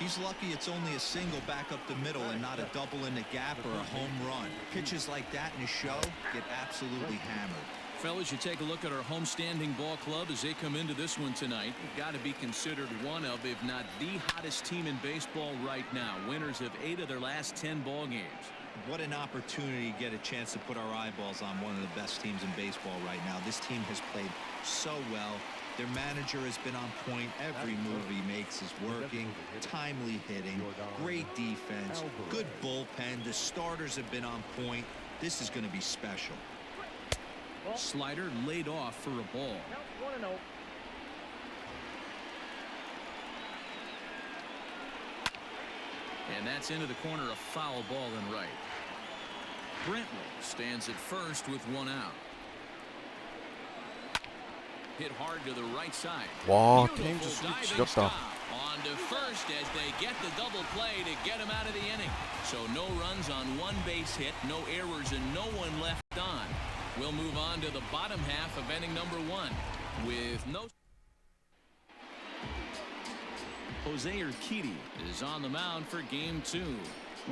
He's lucky it's only a single back up the middle and not a double in the gap or a home run. Pitches like that in a show get absolutely hammered. Fellas, you take a look at our homestanding ball club as they come into this one tonight. They've got to be considered one of, if not the hottest team in baseball right now. Winners of 8 of their last 10 ball games. What an opportunity to get a chance to put our eyeballs on one of the best teams in baseball right now. This team has played so well. Their manager has been on point. Every move he makes is working. Timely hitting, great defense, good bullpen. The starters have been on point. This is going to be special. Slider laid off for a ball. And that's into the corner, a foul ball and right. Brentley stands at first with one out. Hit hard to the right side. 와, Beautiful 테임즈 수비 diving 지렸다. stop. On to first as they get the double play to get him out of the inning. So no runs on one base hit, no errors, and no one left on. We'll move on to the bottom half of inning number 1 with no. Jose Urquidy is on the mound for game 2.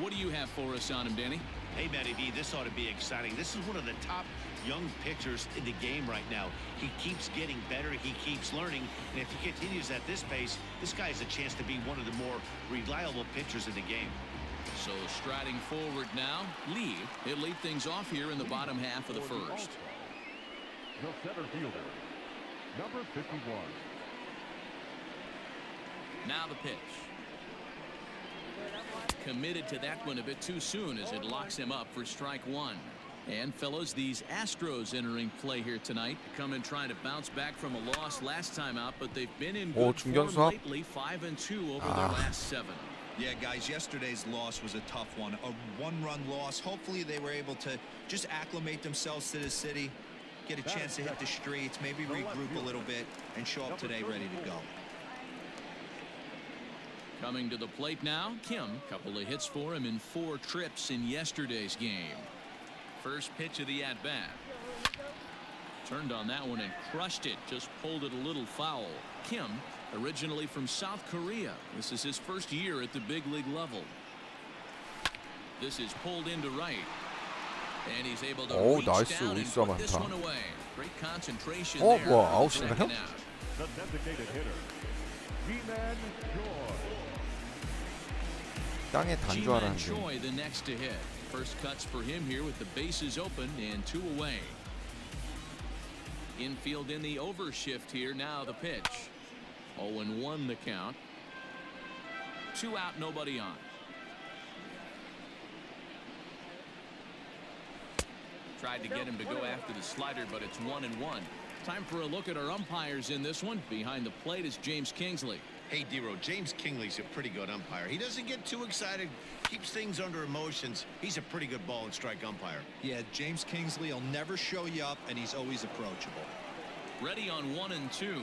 What do you have for us on him, Danny? Hey, Matty B, this ought to be exciting. This is one of the top young pitchers in the game right now. He keeps getting better. He keeps learning. And if he continues at this pace, this guy has a chance to be one of the more reliable pitchers in the game. So striding forward now, Lee. He'll lead things off here in the bottom half of the first. The center fielder, number 51. Now the pitch. Committed to that one a bit too soon as it locks him up for strike 1. And fellas, these Astros entering play here tonight, come and trying to bounce back from a loss last time out, but they've been in good 중견수 form 앞. lately, 5-2 over their last 7. Yeah, guys, yesterday's loss was a tough one, a one-run loss. Hopefully they were able to just acclimate themselves to the city, get a chance to hit the streets, maybe regroup a little bit, and show up today ready to go. Coming to the plate now, Kim. Couple of hits for him in 4 trips in yesterday's game. First pitch of the at-bat. Turned on that one and crushed it. Just pulled it a little foul. Kim, originally from South Korea. This is his first year at the big league level. This is pulled into right. And he's able to reach 나이스. down and 우익수가 put this 많다. one away. Great concentration 뭐야, there. for the 아웃인가요? second out. The designated hitter, G-Man Joy. 땅에 단 줄 G-Man 알았는데. Choi the next to hit. First cuts for him here with the bases open and 2 away. Infield in the overshift here. Now the pitch. 0-1 the count. 2 out, nobody on. Tried to get him to go after the slider, but it's 1-1. Time for a look at our umpires in this one. Behind the plate is James Kingsley. Hey, D-Row, James Kingley's a pretty good umpire. He doesn't get too excited, keeps things under emotions. He's a pretty good ball and strike umpire. Yeah, James Kingsley will never show you up, and he's always approachable. Ready on 1 and 2.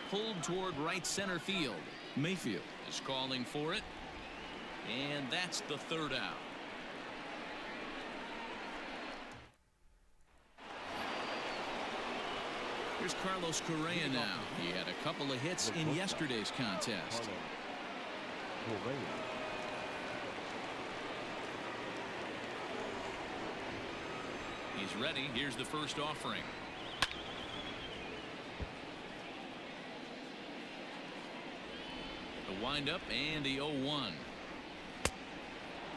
Pulled toward right center field. Mayfield is calling for it. And that's the 3rd out. Here's Carlos Correa now. He had a couple of hits in yesterday's contest. He's ready. Here's the first offering. The windup and the 0-1.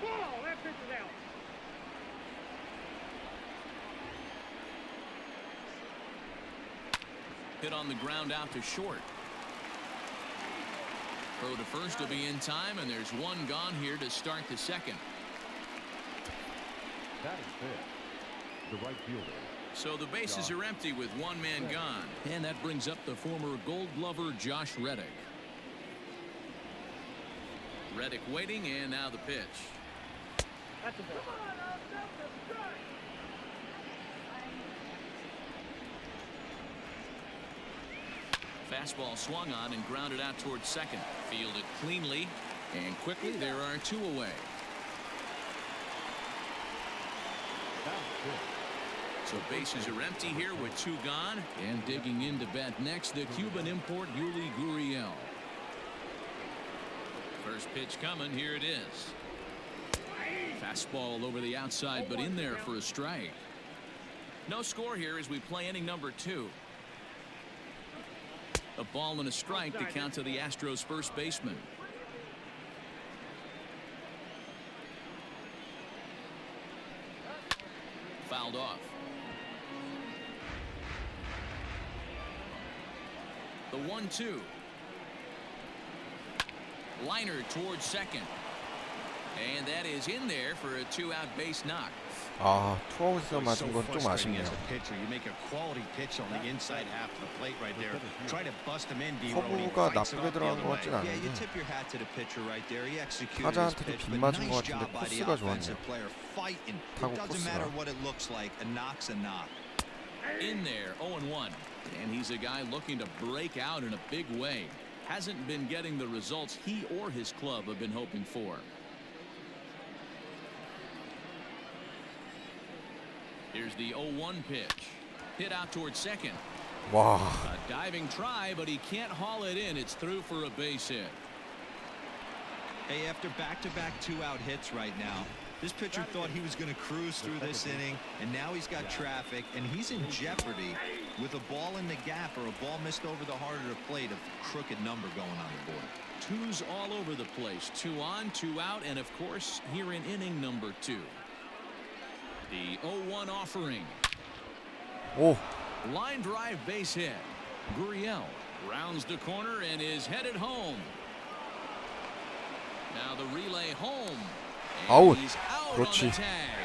That pitch is out. Hit on the ground out to short. Throw to first will be in time, and there's 1 gone here to start the 2nd. That is fair. The right fielder. So the bases are empty with 1 man gone. And that brings up the former Gold Glover Josh Reddick. Reddick waiting, and now the pitch. That's a ball. Fastball swung on and grounded out towards second. Fielded cleanly, and quickly there are 2 away. So bases are empty here with 2 gone. And digging in to bat next, the Cuban import Yuli Gurriel. First pitch coming. Here it is. Fastball over the outside, but in there for a strike. No score here as we play inning number 2. A ball and a strike to count to the Astros first baseman. fouled off. The 1-2. Liner towards second. And that is in there for a 2-out base knock. 아, 투아웃에서 맞은 건 좀 frustrating 아쉽네요. as a pitcher. You make a quality pitch on the inside half of the plate right there. Try to bust him in, D-Row, and he 커브가 fights it 나쁘게 off the 들어간 other 것 way. 같진 Yeah, you 않은데 tip your hat to the pitcher right there. He executed his 타자한테도 pitch, 빗 but 맞은 nice 것 같은데 job by the 코스가 offensive 좋았네요. player fighting. 타구 It doesn't matter 코스가. what it looks like. A knock's a knock. In there, 0-1. And he's a guy looking to break out in a big way. Hasn't been getting the results he or his club have been hoping for. Here's the 0-1 pitch. Hit out towards second. 와, A diving try, but he can't haul it in. It's through for a base hit. Hey, after back-to-back 2-out hits right now, this pitcher thought he was going to cruise through this inning, and now he's got traffic, and he's in jeopardy with a ball in the gap or a ball missed over the heart of the plate, a crooked number going on the board. Twos all over the place. 2 on, 2 out, and of course, here in inning number 2. The 0-1 offering. 오, Line drive base hit. Gurriel rounds the corner and is headed home. Now the relay home. And Out. he's out 그렇지. on the tag.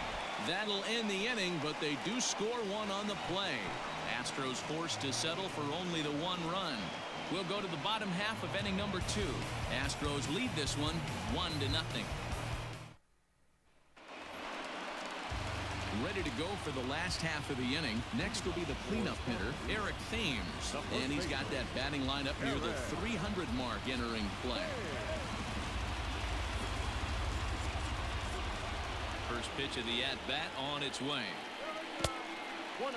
That'll end the inning, but they do score one on the play. Astros forced to settle for only the 1 run. We'll go to the bottom half of inning number 2. Astros lead this one 1-0. Ready to go for the last half of the inning. Next will be the cleanup hitter, Eric Thames. And he's got that batting line up near the 300 mark entering play. First pitch of the at-bat on its way. 1-0.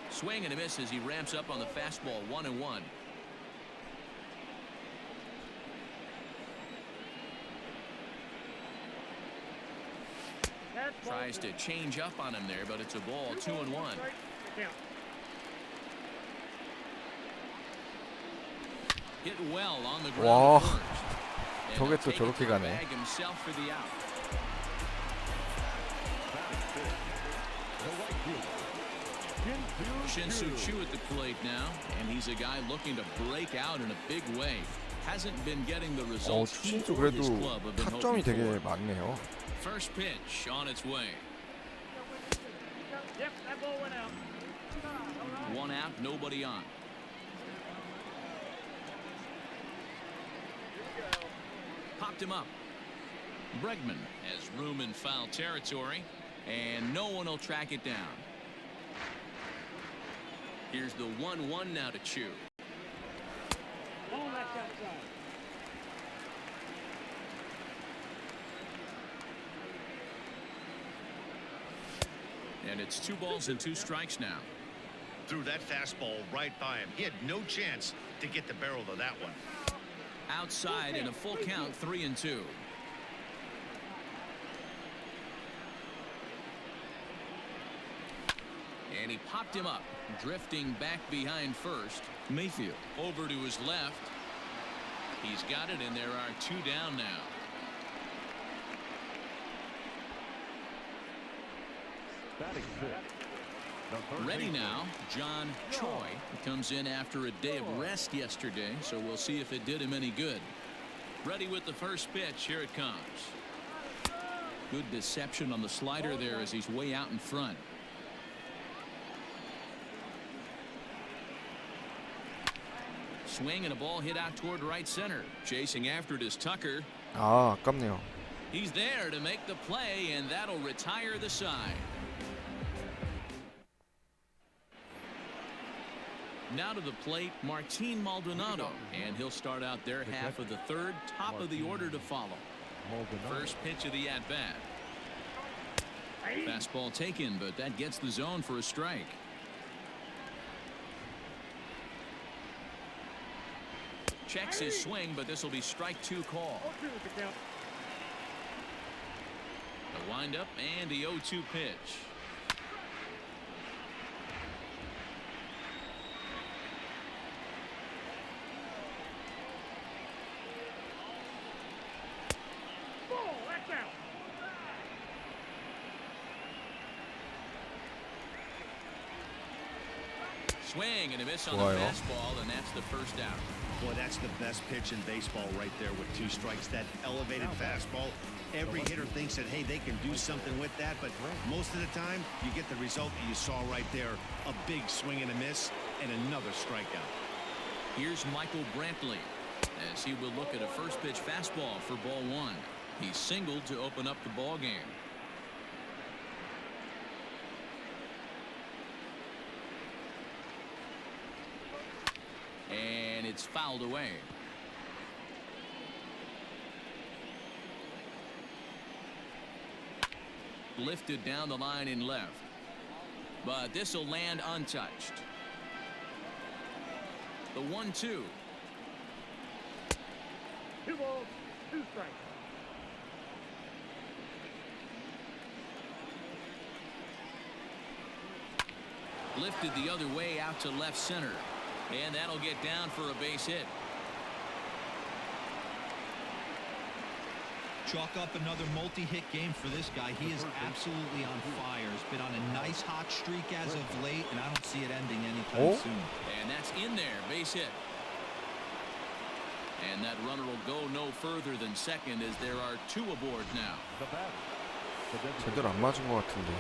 Swing and a miss as he ramps up on the fastball. 1-1. That's ball Tries to two. change up on him there, but it's a ball. 2-1. Strike. Count. Hit well on the 와, ground first. And 저게 he'll 또 take it 저렇게 to the 가네. bag himself for the out. Shin-Soo Choo at the plate now, and he's a guy looking to break out in a big way. Hasn't been getting the results he 추신수 or his 그래도 club have been 타점이 hoping 되게 for. 많네요. First pitch on its way. Yep, that ball went out. 1 out, nobody on. Popped him up. Bregman has room in foul territory, and no one will track it down. Here's the 1-1 now to Choo. Ball left outside. And it's 2 balls and 2 strikes now. Threw that fastball right by him. He had no chance to get the barrel of that one. Outside in a full count, 3-2. And he popped him up, drifting back behind first. Mayfield over to his left. He's got it, and there are 2 down now. Batting fifth. Ready now, John Choi comes in after a day of rest yesterday, so we'll see if it did him any good. Ready with the first pitch. Here it comes. Good deception on the slider there as he's way out in front. Swing and a ball hit out toward right center. Chasing after it is Tucker. 아, 아깝네요. He's there to make the play, and that'll retire the side. Now to the plate, Martin Maldonado, and he'll start out their half of the third, top of the order to follow. First pitch of the at-bat. Fastball taken, but that gets the zone for a strike. Checks his swing, but this will be strike 2 call. 0-2 is the count. The windup and the 0-2 pitch. swing and a miss on the 좋아요. fastball, and that's the first out. Boy, that's the best pitch in baseball right there with 2 strikes. That elevated fastball. Every hitter thinks that, hey, they can do something with that, but most of the time, you get the result that you saw right there. A big swing and a miss, and another strikeout. Here's Michael Brantley as he will look at a first pitch fastball for ball 1. He singled to open up the ball game. And it's fouled away. Lifted down the line in left, but this will land untouched. The 1-2. 2 balls, 2 strikes. Lifted the other way out to left center, and that'll get down for a base hit. Chalk up another multi-hit game for this guy. He is absolutely on fire. He's been on a nice hot streak as of late, and I don't see it ending anytime soon. And that's in there, base hit. And that runner will go no further than second as there are 2 aboard now. 제대로 안 맞은 것 같은데.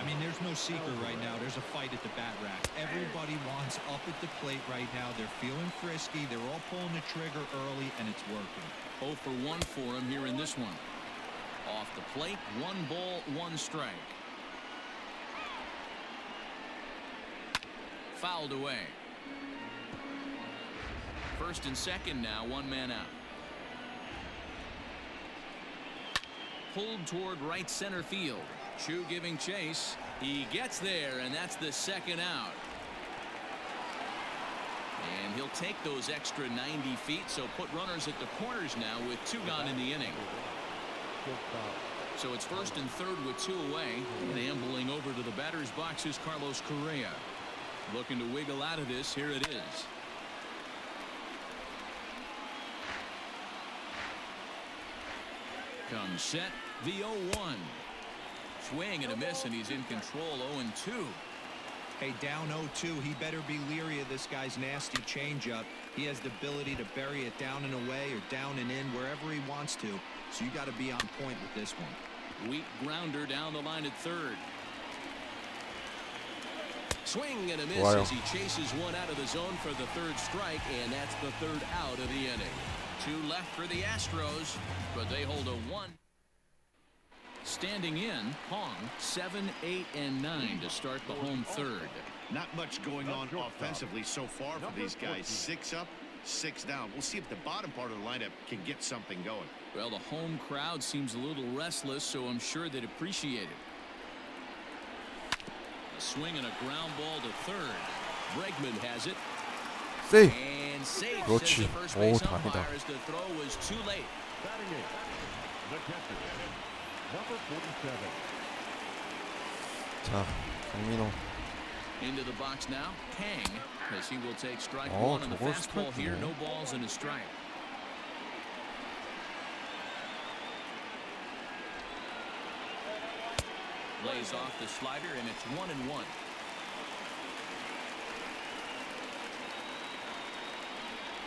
I mean, there's no secret right now. There's a fight at the bat rack. Everybody wants up at the plate right now. They're feeling frisky. They're all pulling the trigger early, and it's working. 0 for 1 for him here in this one. Off the plate, 1 ball, 1 strike. Fouled away. First and second now, 1 man out. Pulled toward right center field. Chu giving chase. He gets there, and that's the second out. And he'll take those extra 90 feet, so put runners at the corners now with 2 gone in the inning. So it's first and third with 2 away. And ambling over to the batter's box is Carlos Correa. Looking to wiggle out of this. Here it is. Comes set, the 0-1. Swing and a miss, and he's in control. 0-2. Hey, down 0-2. He better be leery of this guy's nasty changeup. He has the ability to bury it down and away or down and in wherever he wants to. So you got to be on point with this one. Weak grounder down the line at third. Swing and a miss as he chases one out of the zone for the 3rd strike, and that's the 3rd out of the inning. 2 left for the Astros, but they hold a 1. Standing in, Hong 7, 8, and 9 to start the home 3rd. Not much going on offensively so far for these guys. 6 up, 6 down. We'll see if the bottom part of the lineup can get something going. Well, the home crowd seems a little restless, so I'm sure they'd appreciate it. A swing and a ground ball to third. Bregman has it. 세이. And safe, 그렇지. says the first 오, base 다행이다. umpire as the throw was too late. Batting in, the catcher, number 47. 자, 강민호. Into the box now, Kang, as he will take strike Oh, 1 on the 저걸 fastball here. 스트라이크네. No balls and a strike. Lays off the slider, and it's 1-1.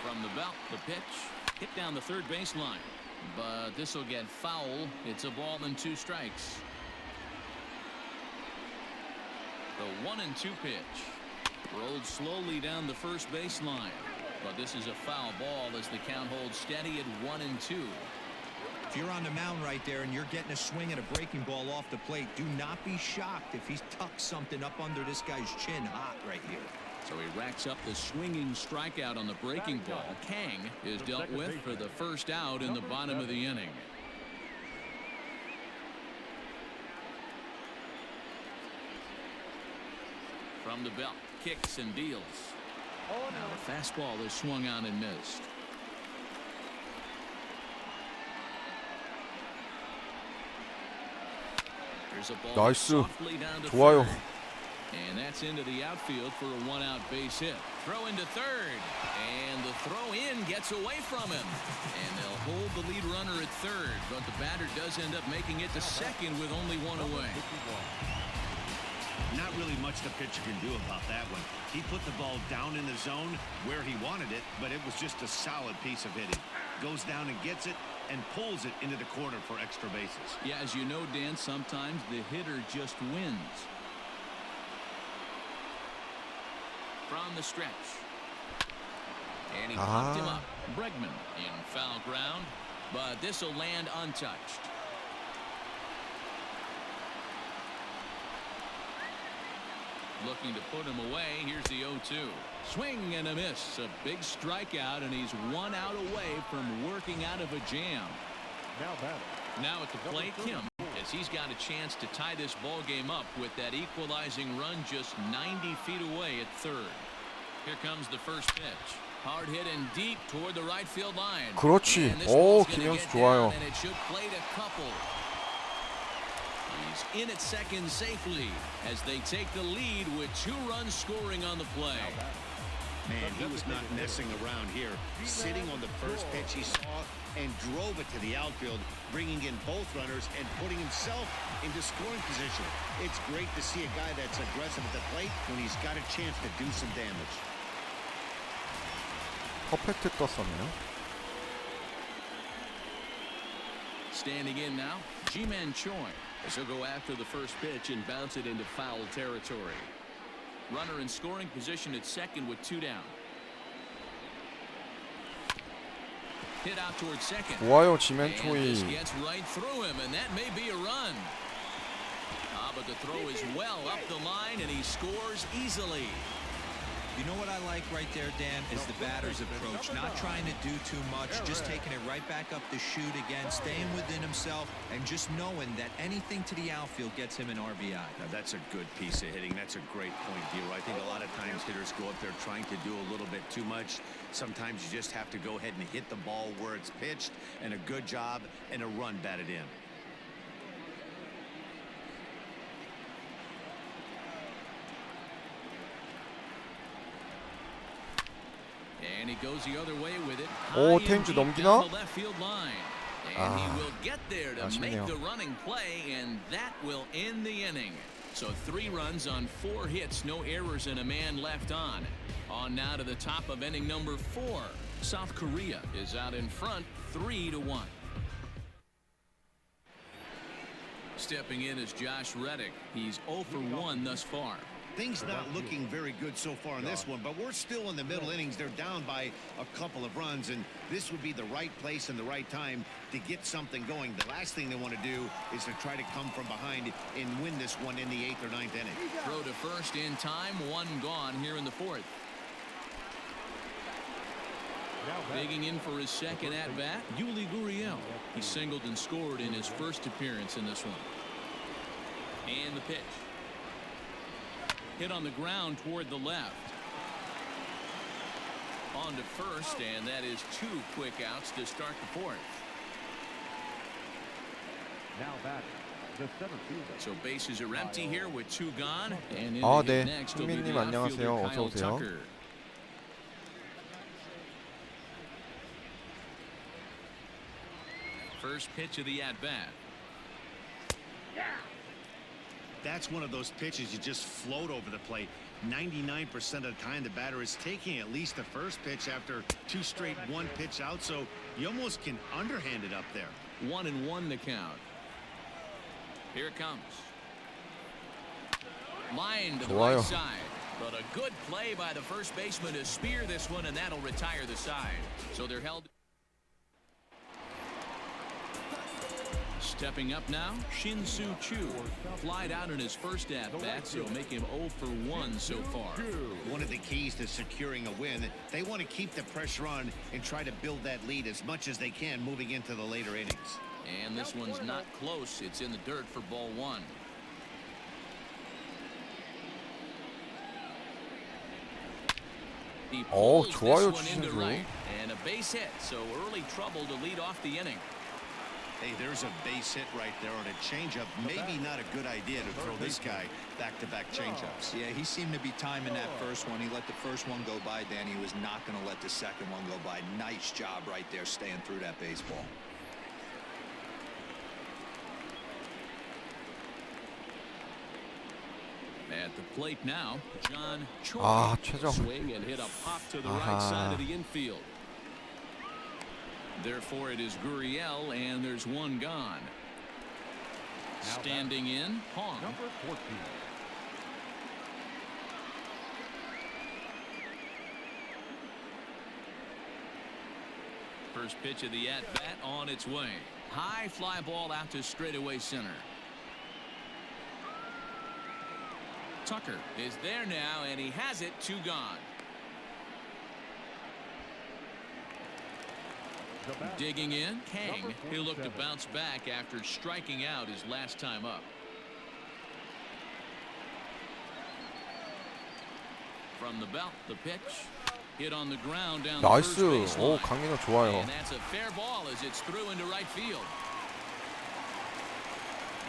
From the belt, the pitch hit down the third baseline, but this will get foul. It's a ball and 2 strikes. The 1-2 pitch rolled slowly down the first baseline, but this is a foul ball as the count holds steady at 1-2. If you're on the mound right there and you're getting a swing at a breaking ball off the plate, do not be shocked if he's tucked something up under this guy's chin hot right here. So he racks up the swinging strikeout on the breaking ball. Kang is dealt with for the first out in the bottom of the inning. From the belt, kicks and deals. Now the fastball is swung on and missed. There's a ball 나이스. softly down to 좋아요. third. And that's into the outfield for a 1-out base hit. Throw into third. And the throw in gets away from him. And they'll hold the lead runner at third. But the batter does end up making it to second with only 1 away. Not really much the pitcher can do about that one. He put the ball down in the zone where he wanted it, but it was just a solid piece of hitting. Goes down and gets it and pulls it into the corner for extra bases. Yeah, as you know, Dan, sometimes the hitter just wins. From the stretch. And he popped him up. Bregman in foul ground, but this will land untouched. Looking to put him away. Here's the 0-2. Swing and a miss. A big strikeout, and he's 1 out away from working out of a jam. Now batter. Now at the plate, Kim, as he's got a chance to tie this ball game up with that equalizing run just 90 feet away at third. Here comes the first pitch. Hard hit and deep toward the right field line. 그렇지. And this 오, ball's gonna 김현수 get 좋아요. down, and it should plate a couple. He's in at second safely as they take the lead with 2 runs scoring on the play. Man, he was not messing around here. Sitting on the first pitch he saw and drove it to the outfield, bringing in both runners and putting himself into scoring position. It's great to see a guy that's aggressive at the plate when he's got a chance to do some damage. 퍼펙트 떴었네요. Standing in now, Ji-Man Choi. As he'll go after the first pitch and bounce it into foul territory. Runner in scoring position at second with 2 down. Hit out towards second. 좋아요, And this 지멘토이. gets right through him, and that may be a run. But the throw is well up the line, and he scores easily. You know what I like right there, Dan, is the batter's approach. Not trying to do too much, just taking it right back up the chute again, staying within himself, and just knowing that anything to the outfield gets him an RBI. Now that's a good piece of hitting. That's a great point, Hero. I think a lot of times hitters go up there trying to do a little bit too much. Sometimes you just have to go ahead and hit the ball where it's pitched, and a good job and a run batted in. And he goes the other way with it. 오, High and 테임즈 deep 넘기나? down the left field line. And he 아, will get there to make 아쉽네요. the running play, and that will end the inning. So 3 runs on 4 hits, no errors, and a man left on. On now to the top of inning number 4. South Korea is out in front, 3-1. Stepping in is Josh Reddick. He's 0 for 1 thus far. Things not looking very good so far in this one, but we're still in the middle innings. They're down by a couple of runs, and this would be the right place and the right time to get something going. The last thing they want to do is to try to come from behind and win this one in the 8th or 9th inning. Throw to first in time, 1 gone here in the 4th. Digging in for his second at-bat, Yuli Gurriel. He singled and scored in his first appearance in this one. And the pitch. Hit on the ground toward the left. On to first, and that is 2 quick outs to start the 4th. Now batter. The center fielder. So bases are empty here with 2 gone. And in 아, to hit 네. next will be the 흥민님 안녕하세요. outfielder 어서 Kyle 오세요. Tucker. First pitch of the at-bat. That's one of those pitches you just float over the plate. 99% of the time the batter is taking at least the first pitch after 2 straight 1-pitch out, so you almost can underhand it up there. 1-1 to count. Here it comes. Line to the 좋아요. right side. But a good play by the first baseman to spear this one, and that'll retire the side. So they're held. Stepping up now, Shin-Soo Choo. Flied out in his first at-bat, so make him 0 for 1 so far. One of the keys to securing a win, they want to keep the pressure on and try to build that lead as much as they can moving into the later innings. And this one's not close. It's in the dirt for ball 1. He pulls this 좋아요, one into 주신조. right. And a base hit, so early trouble to lead off the inning. Hey, there's a base hit right there on a changeup. Maybe not a good idea to throw this guy back-to-back changeups. Yeah, he seemed to be timing that first one. He let the first one go by, Dan. He was not going to let the second one go by. Nice job right there staying through that baseball. At the plate now, John Choi. 아, 최정. Swing and hit a pop to the right side of the infield. Therefore, it is Gurriel, and there's one gone. Standing in, Hong. Number 14. First pitch of the at-bat on its way. High fly ball out to straightaway center. Tucker is there now, and he has it. 2 gone. Digging in, Kang. He'll look to bounce back after striking out his last time up. From the belt, the pitch. Hit on the ground down the first 나이스. 오, baseline. 강민호 좋아요. And that's a fair ball as it's through into right field.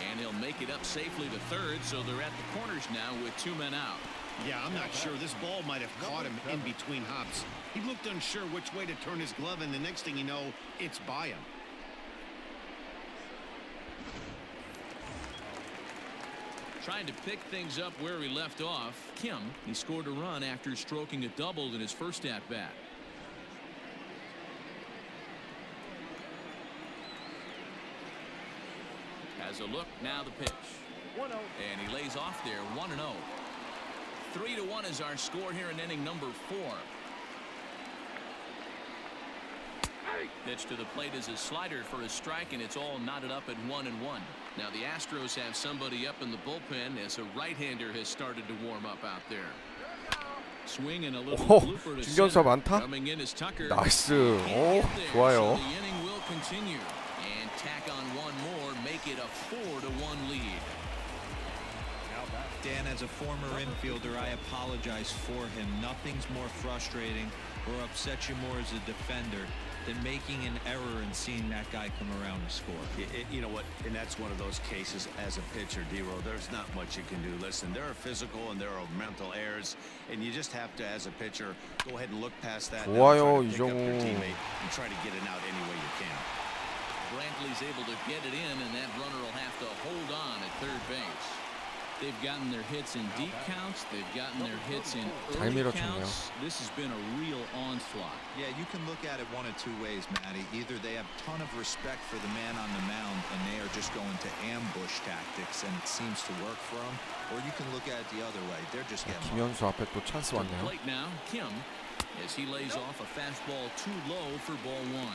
And he'll make it up safely to third, so they're at the corners now with 2 men out. Yeah, I'm not sure. This ball might have caught him in between hops. He looked unsure which way to turn his glove, and the next thing you know, it's by him. Trying to pick things up where he left off. Kim, he scored a run after stroking a double in his first at-bat. Has a look, now the pitch. 1-0. And he lays off there, 1-0. 3-1 is our score here in inning number 4. Pitch to the plate is a slider for a strike, and it's all knotted up at 1-1. Now the Astros have somebody up in the bullpen as a right-hander has started to warm up out there. Swing and a little 오, blooper to 중견수 center. 많다. Coming in is Tucker. 나이스. Can't 오, get there, 좋아요. so the inning will continue and tack on one more, make it a 4-1 lead. Dan, as a former infielder, I apologize for him. Nothing's more frustrating or upsets you more as a defender than making an error and seeing that guy come around to score. You know what? And that's one of those cases as a pitcher, D-Row. There's not much you can do. Listen, there are physical and there are mental errors, and you just have to, as a pitcher, go ahead and look past that. 좋아요, and try to pick up your 이정우. teammate and try to get it out any way you can. Brantley's able to get it in, and that runner will have to hold on at third base. They've gotten their hits in deep counts. They've gotten their hits in 잘 early 밀어줬네요. counts. This has been a real onslaught. Yeah, you can look at it one of 2 ways, Matty. Either they have a ton of respect for the man on the mound and they are just going to ambush tactics and it seems to work for them, or you can look at it the other way. They're just getting 김현수 앞에 또 찬스 To the 왔네요. plate now, Kim, as he lays off a fastball too low for ball 1.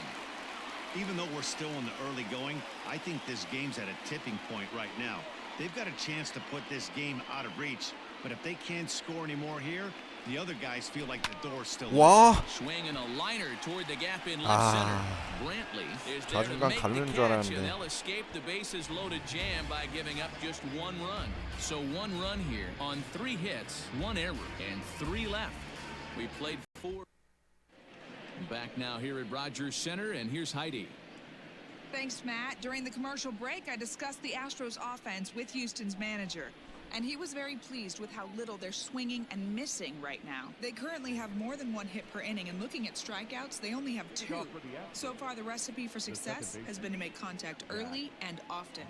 Even though we're still in the early going, I think this game's at a tipping point right now. They've got a chance to put this game out of reach, but if they can't score anymore here, the other guys feel like the door's still open. 와, Swinging a liner toward the gap in left 아, center. Brantley is there to 좌중간 make the 가르는 줄 catch, and 알았는데. they'll escape the bases loaded jam by giving up just 1 run. So 1 run here on 3 hits, 1 error, and 3 left. We played 4. Back now here at Rogers Center, and here's Heidi. Thanks, Matt. During the commercial break, I discussed the Astros offense with Houston's manager, and he was very pleased with how little they're swinging and missing right now. They currently have more than 1 hit per inning, and looking at strikeouts, they only have 2. So far, the recipe for success has been to make contact early and often.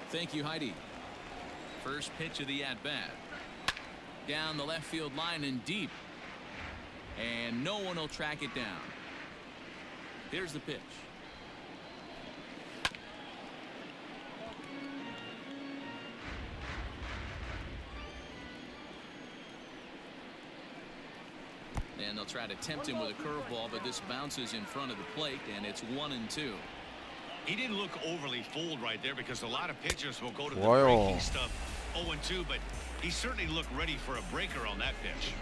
Thank you, Heidi. First pitch of the at-bat. Down the left field line and deep. And no one will track it down. Here's the pitch. And they'll try to tempt him with a curveball, but this bounces in front of the plate, and it's 1-2. He didn't look overly fooled right there because a lot of pitchers will go to the 좋아요. breaking stuff 0-2, but he certainly looked ready for a breaker on that pitch.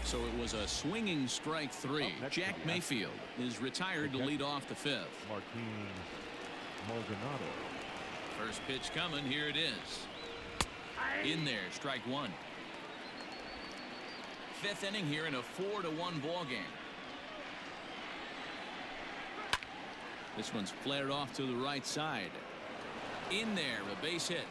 So it was a swinging strike 3. Jack Mayfield is retired to lead off the 5th. Martin Maldonado. First pitch coming. Here it is. In there, strike 1. 5th inning here in a 4-1 ball game. This one's flared off to the right side. In there, a base hit.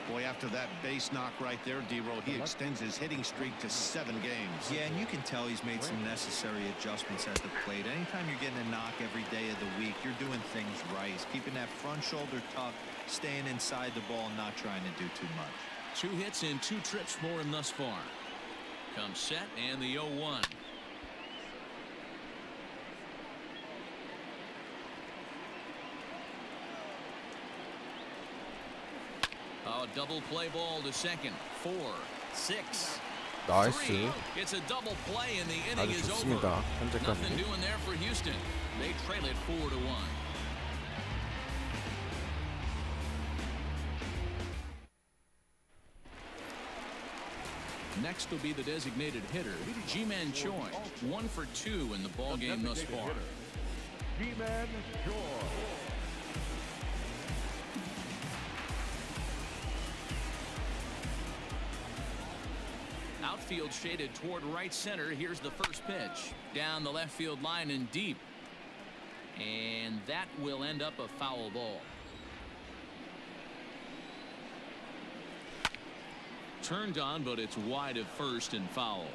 Boy, after that base knock right there, D-Roll, he extends his hitting streak to 7 games. Yeah, and you can tell he's made some necessary adjustments at the plate. Anytime you're getting a knock every day of the week, you're doing things right. He's keeping that front shoulder tucked, staying inside the ball, not trying to do too much. 2 hits and 2 trips for him thus far. Comes set and the 0-1. A double play ball to second. 4, 6. 나이스. It's a double play and the inning 아주 is 좋습니다. over. Nothing 현재까지. doing there for Houston. They trail it 4-1. Next will be the designated hitter, Ji-Man Choi. 1 for 2 in the ball game thus far. Ji-Man Choi. Outfield shaded toward right center. Here's the first pitch. Down the left field line and deep. And that will end up a foul ball. Turned on, but it's wide of first and foul.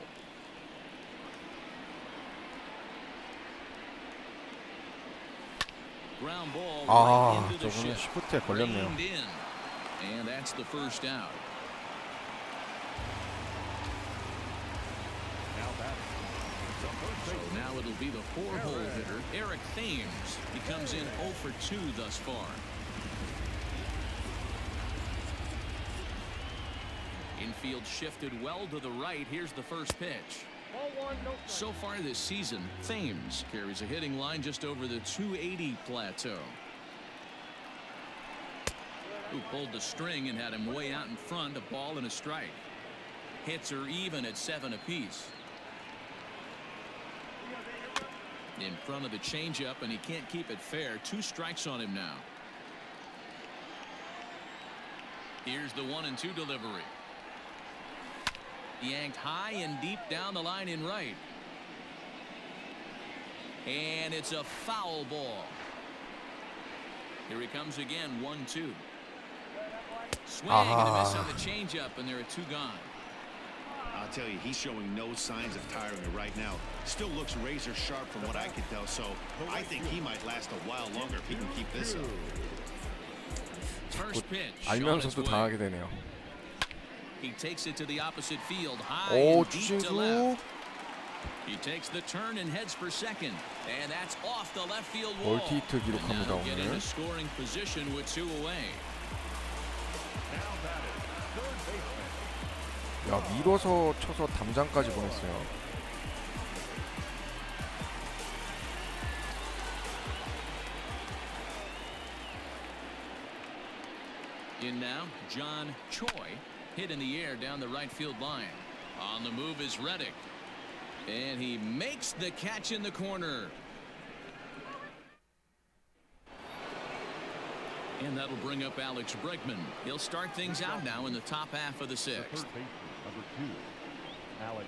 Ground ball right into the 저거는 ship. 시프트에 걸렸네요. Reined in. And that's the first out. So now it'll be the 4-hole hitter, Eric Thames. He comes in 0 for 2 thus far. Infield shifted well to the right. Here's the first pitch. Ball 1, no strike. So far this season, Thames carries a hitting line just over the 280 plateau. Who pulled the string and had him way out in front, a ball and a strike. Hits are even at 7 apiece. In front of the changeup, and he can't keep it fair. 2 strikes on him now. Here's the 1-2 delivery. Yanked high and deep down the line in right. And it's a foul ball. Here he comes again, 1-2. Swing and a miss on the changeup, and there are 2 gone. I'll tell you, he's showing no signs of tiring it right now. Still looks razor sharp from what I can tell, so I think he might last a while longer if he can keep this up. First pitch. on its 알면서도 way. 당하게 되네요. He takes it to the opposite field, high 오, and deep to 주진수. left. He takes the turn and heads for second, and that's off the left field wall. 멀티히트 And 기록합니다, now get 오늘. into scoring position with 2 away. Now batting, third baseman. 야, 밀어서 쳐서 담장까지 보냈어요. In now, John Choi. Hit in the air down the right field line. On the move is Reddick. And he makes the catch in the corner. And that'll bring up Alex Bregman. He'll start things out now in the top half of the The 6th. third baseman, number 2, Alex.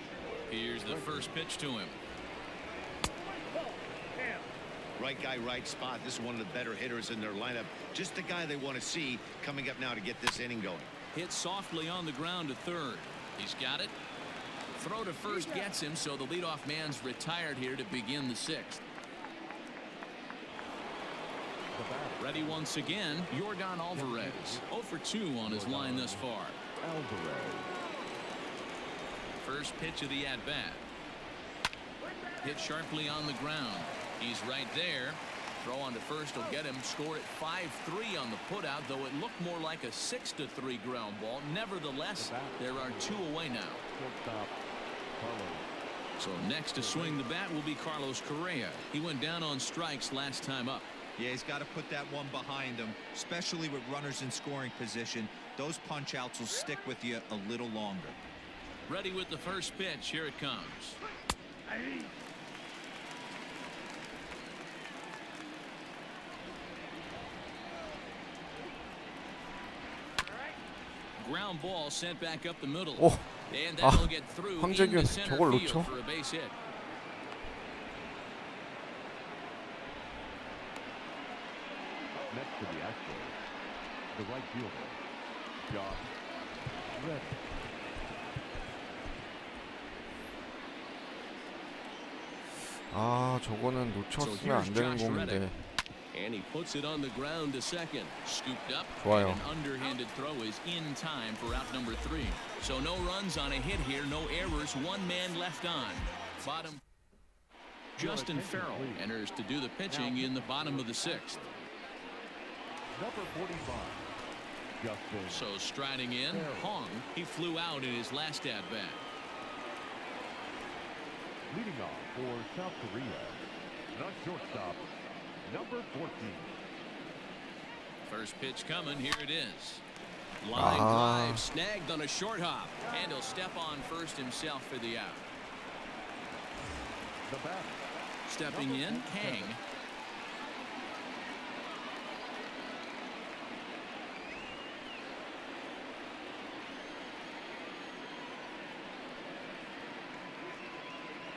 Here's the first pitch to him. Right guy, right spot. This is one of the better hitters in their lineup. Just the guy they want to see coming up now to get this inning going. Hit softly on the ground to third. He's got it. Throw to first gets him, so the leadoff man's retired here to begin the 6th. Ready once again, Yordan Alvarez. 0 for 2 on his line thus far. Alvarez. First pitch of the at-bat. Hit sharply on the ground. He's right there. Throw on to first will get him. Score at 5-3 on the putout, though it looked more like a 6-3 ground ball. Nevertheless, there are 2 away now. Shortstop, Carlos. So next to swing the bat will be Carlos Correa. He went down on strikes last time up. Yeah, he's got to put that one behind him, especially with runners in scoring position. Those punch outs will stick with you a little longer. Ready with the first pitch. Here it comes. Ground ball sent back up the middle. 오, And that'll get through 황재균 into center 저걸 field 놓쳐? for a base hit. Next to the Astros, the right fielder, Josh ready. 아, 저거는 놓쳤으면 안 되는 공인데. And he puts it on the ground to second. Scooped up. 좋아요. And an underhanded throw is in time for out number 3. So no runs on a hit here, no errors, one man left on. Bottom. Justin Farrell enters to do the pitching in the bottom of the 6th. Number 45, Justin. So striding in, Hong. He flew out in his last at bat. Leading off for South Korea, the shortstop, number 14. First pitch coming. Here it is. Line drive snagged on a short hop. And he'll step on first himself for the out. The batter, Stepping in, Kang.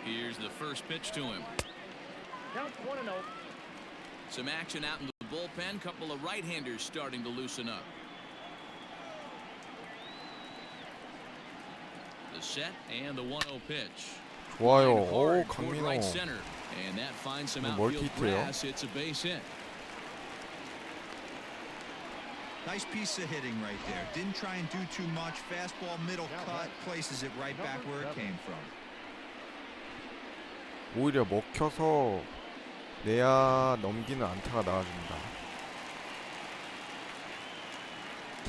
Here's the first pitch to him. Count 1-0. Some action out in the bullpen. Couple of right-handers starting to loosen up. The set and the 1-0 pitch. 좋아요. Line 오, hard toward 강민호. right center. And that finds some 뭐 outfield 멀티히트예요? grass. It's a base hit. Nice piece of hitting right there. Didn't try and do too much. Fastball, middle cut, places it right back where it came from. 오히려 먹혀서 내야 넘기는 안타가 나와줍니다.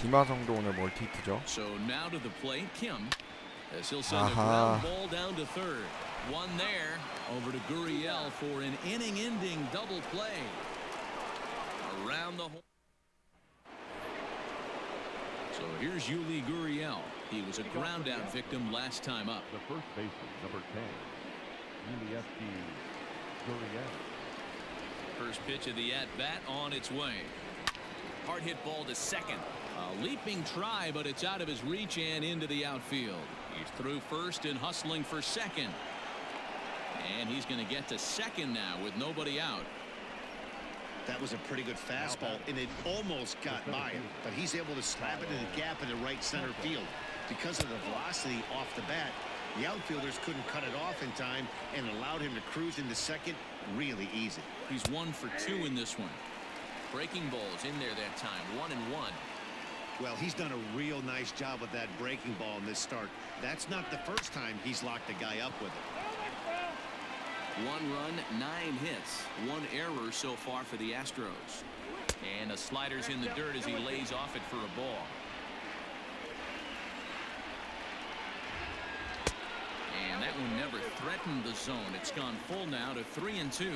김하성도 오늘 멀티히트죠. So now to the plate, Kim, as he'll send a 아하. ground ball down to third. One there, over to Gurriel for an inning-ending double play. Around the hole. So here's Yuli Gurriel. He was a ground-out victim last time up. the first baseman, number 10, Yuli Gurriel. First pitch of the at-bat on its way. Hard hit ball to second. A leaping try, but it's out of his reach and into the outfield. He's through first and hustling for second. And he's going to get to second now with nobody out. That was a pretty good fastball, and it almost got by him, but he's able to slap it in the gap in the right center field. Because of the velocity off the bat, the outfielders couldn't cut it off in time and allowed him to cruise into second really easy. He's 1 for 2 in this one. Breaking balls in there that time, 1-1. Well, he's done a real nice job with that breaking ball in this start. That's not the first time he's locked a guy up with it. 1 run, 9 hits, 1 error so far for the Astros. And the slider's in the dirt as he lays off it for a ball. And that one never threatened the zone. It's gone full now to 3-2.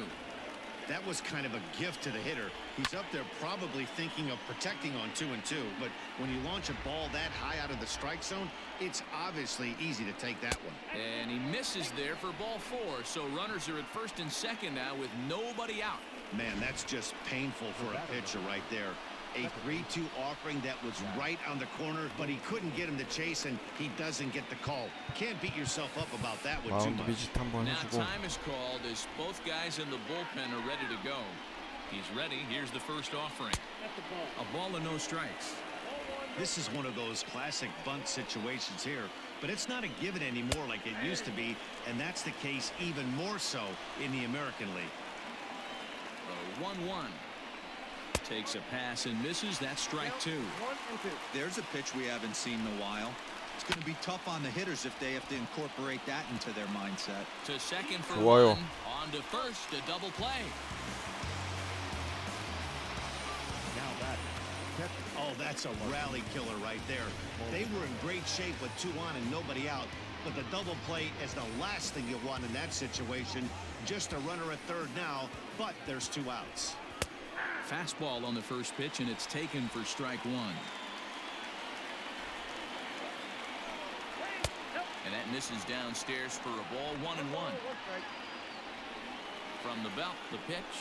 That was kind of a gift to the hitter. He's up there probably thinking of protecting on 2-2, but when you launch a ball that high out of the strike zone, it's obviously easy to take that one. And he misses there for ball 4. So runners are at first and second now with nobody out. Man, that's just painful for a pitcher right there. A 3-2 offering that was right on the corner, but he couldn't get him to chase, and he doesn't get the call. Can't beat yourself up about that one too 마운드 much. 비짓 한번 Now 해주고. time is called as both guys in the bullpen are ready to go. He's ready. Here's the first offering. A ball and no strikes. This is one of those classic bunt situations here, but it's not a given anymore like it used to be, and that's the case even more so in the American League. 1-1. Takes a pass and misses. That's strike 2. 1 and 2. There's a pitch we haven't seen in a while. It's going to be tough on the hitters if they have to incorporate that into their mindset. To second for 좋아요. 1. On to first. A double play. Now batting, catcher, Oh, that's a rally killer right there. They were in great shape with 2 on and nobody out, but the double play is the last thing you want in that situation. Just a runner at third now, but there's 2 outs. Fastball on the first pitch, and it's taken for strike 1. And that misses downstairs for a ball. 1-1. 1 strike. From the belt, the pitch.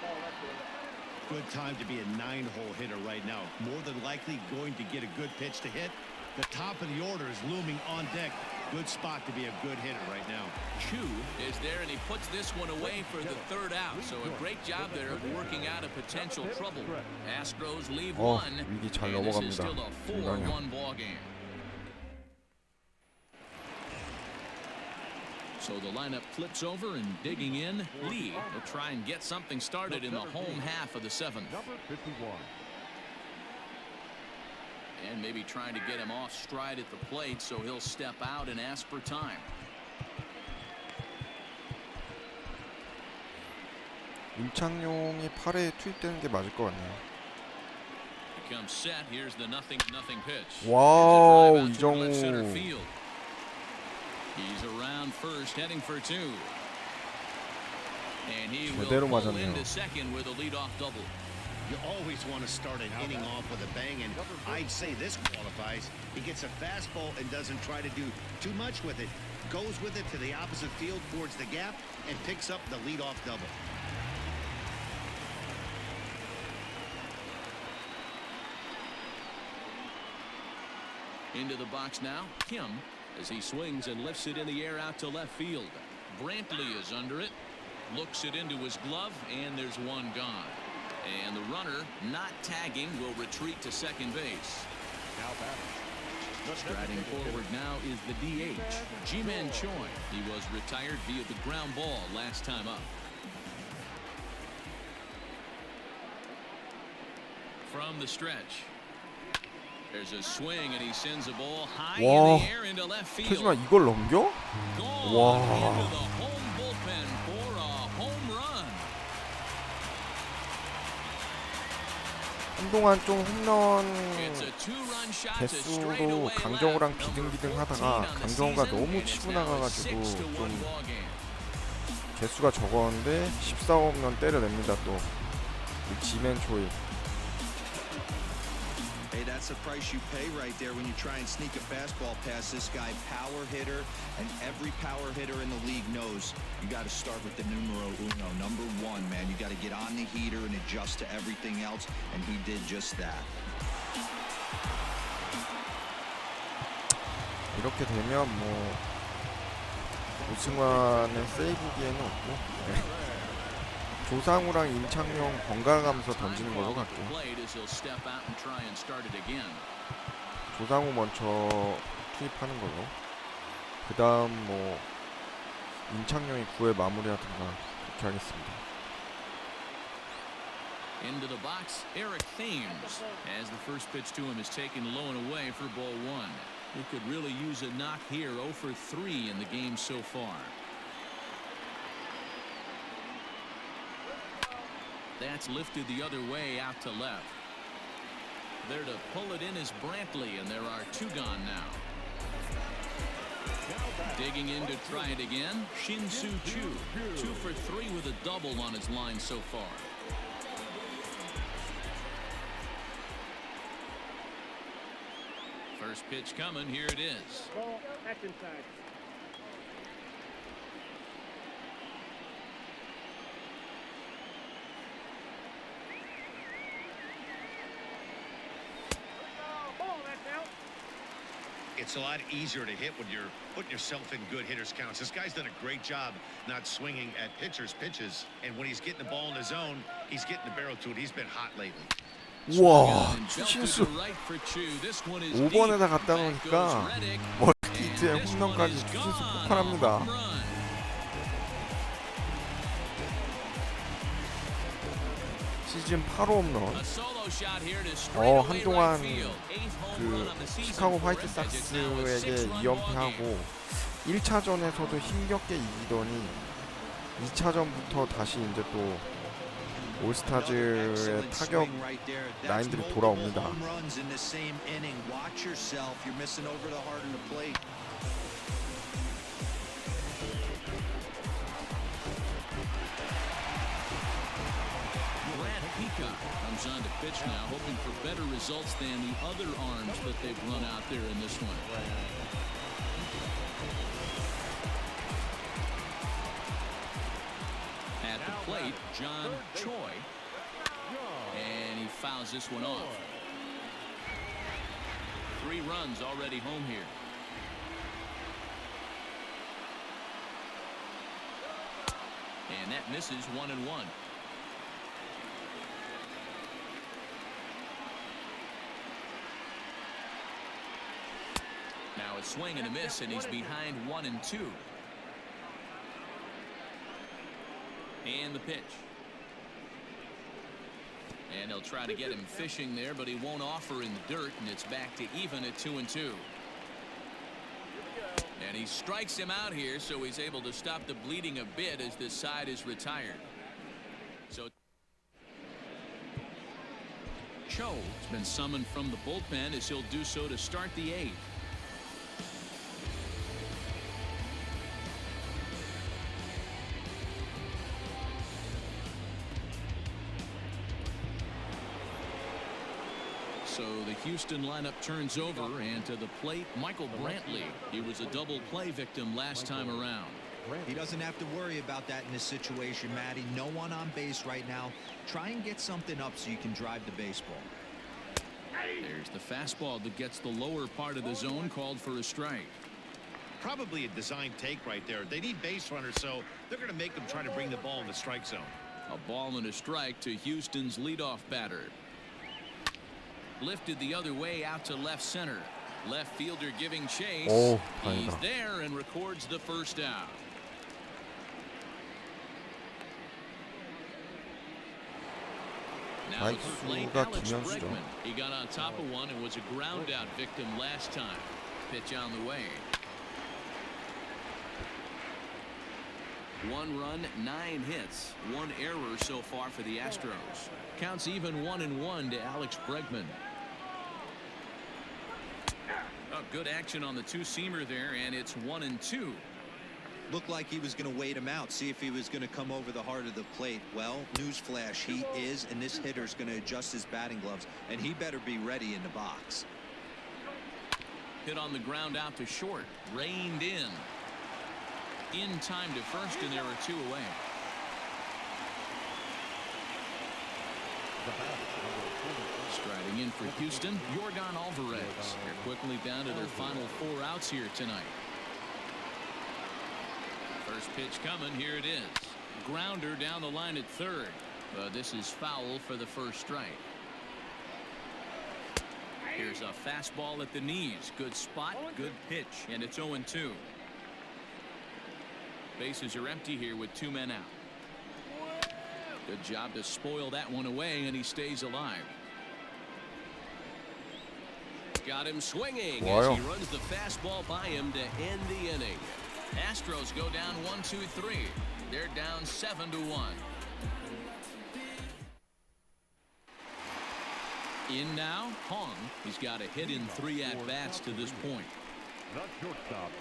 Ball left field. Good time to be a 9-hole hitter right now. More than likely going to get a good pitch to hit. The top of the order is looming on deck. Good spot to be a good hitter right now. Chu is there, and he puts this one away for the third out. So a great job there of working out of potential trouble. Astros leave one, 위기 잘 and this is 넘어갑니다. still a 4-1 ball game. So the lineup flips over, and digging in, Lee will try and get something started in the home half of the seventh. Number 51. And maybe trying to get him off stride at the plate, so he'll step out and ask for time. 임창용이 8회에 투입되는 게 맞을 것 같네요. Becomes set. Here's the 0-0 pitch. 와우, Here's a drive out toward left center 이정우. field. He's around first, heading for two. And he will 제대로 pull 맞았네요. into second with a leadoff double. You always want to start an inning off with a bang, and I'd say this qualifies. He gets a fastball and doesn't try to do too much with it. Goes with it to the opposite field towards the gap and picks up the leadoff double. Into the box now, Kim, as he swings and lifts it in the air out to left field. Brantley is under it, looks it into his glove, and there's one gone. And the runner, not tagging, will retreat to second base. Striding forward now is the DH, Ji-Man Choi. He was retired via the ground ball last time up. From the stretch, there's a swing, and he sends a ball high 와, in the air into left field. 하지만 이걸 넘겨? Gone 와. into the home bullpen for a home run. 한동안 좀 홈런 It's a two-run shot to straight 개수로 away 강정호랑 left. 비등비등 Number 하다가 14 on the 강정호가 season, 너무 and it's 치고 now a 나가가지고 6-1 좀 ball game. 개수가 적었는데 14홈런 때려냅니다. 또 지맨 초이. Hey, that's the price you pay right there when you try and sneak a fastball past this guy. Power hitter, and every power hitter in the league knows you got to start with the numero uno, number one, man. You got to get on the heater and adjust to everything else, and he did just that. 이렇게 되면 뭐 오승환의 세이브기에는 없고 네. 조상우랑 임창용 번갈아가면서 던지는 걸로 갈게요. 조상우 먼저 투입하는 걸로. 그 다음 뭐 임창용이 9회 마무리하든가 그렇게 하겠습니다. Into the box, Eric Thames, as the first pitch to him is taken low and away for ball one. He could really use a knock here. 0 for 3 in the game so far. That's lifted the other way out to left. There to pull it in is Brantley, and there are two gone now. Digging in to try it again, Shin-Soo Choo. 2 for 3 with a double on his line so far. First pitch coming, here it is. Ball, back inside. Ball, that's out. It's a lot easier to hit when you're putting yourself in good hitters counts. This guy's done a great job not swinging at pitchers' pitches, and when he's getting the ball in his zone, he's getting the barrel to it. He's been hot lately. 우와, 추신수 5번에다 갖다 놓으니까 멀티히트에 홈런까지 추신수 폭발합니다. 시즌 8호 홈런. 한동안 그 시카고 화이트삭스에게 2연패하고 1차전에서도 힘겹게 이기더니 2차전부터 다시 이제 또 올스타즈의 타격 라인들이 돌아옵니다. Comes on to pitch now, hoping for better results than the other arms that they've run out there in this one. At the plate, John Choi, and he fouls this one off. 3 runs already home here. And that misses 1-1. Now a swing and a miss, and he's behind 1-2. And the pitch. And they'll try to get him fishing there, but he won't offer in the dirt, and it's back to even at 2-2. And he strikes him out here, so he's able to stop the bleeding a bit as this side is retired. So Cho has been summoned from the bullpen as he'll do so to start the 8th. So the Houston lineup turns over, and to the plate, Michael Brantley. He was a double play victim last time around. He doesn't have to worry about that in this situation, Matty. No one on base right now. Try and get something up so you can drive the baseball. There's the fastball that gets the lower part of the zone, called for a strike. Probably a design take right there. They need base runners, so they're going to make them try to bring the ball in the strike zone. A ball and a strike to Houston's leadoff batter. Lifted the other way out to left center. Left fielder giving chase. Oh, he's 다행이다. there and records the first out. Now it's late Alex Bregman. He got on top of one and was a ground out victim last time. Pitch on the way. 1 run, 9 hits, 1 error so far for the Astros. Counts even 1-1 to Alex Bregman. Oh, good action on the two-seamer there, and it's 1-2. Looked like he was going to wait him out, see if he was going to come over the heart of the plate. Well, newsflash, he is, and this hitter's going to adjust his batting gloves, and he better be ready in the box. Hit on the ground out to short, reined in. In time to first, and there are 2 away. Striding in for Houston, Yordan Alvarez. They're quickly down to their final 4 outs here tonight. First pitch coming, here it is. Grounder down the line at third. This is foul for the first strike. Here's a fastball at the knees. Good spot, good pitch, and it's 0-2. Bases are empty here with 2 men out. Good job to spoil that one away, and he stays alive. Got him swinging as he runs the fastball by him to end the inning. Astros go down 1-2-3. They're down 7-1. In now, Hong. He's got a hit in 3 at-bats to this point. Not shortstop,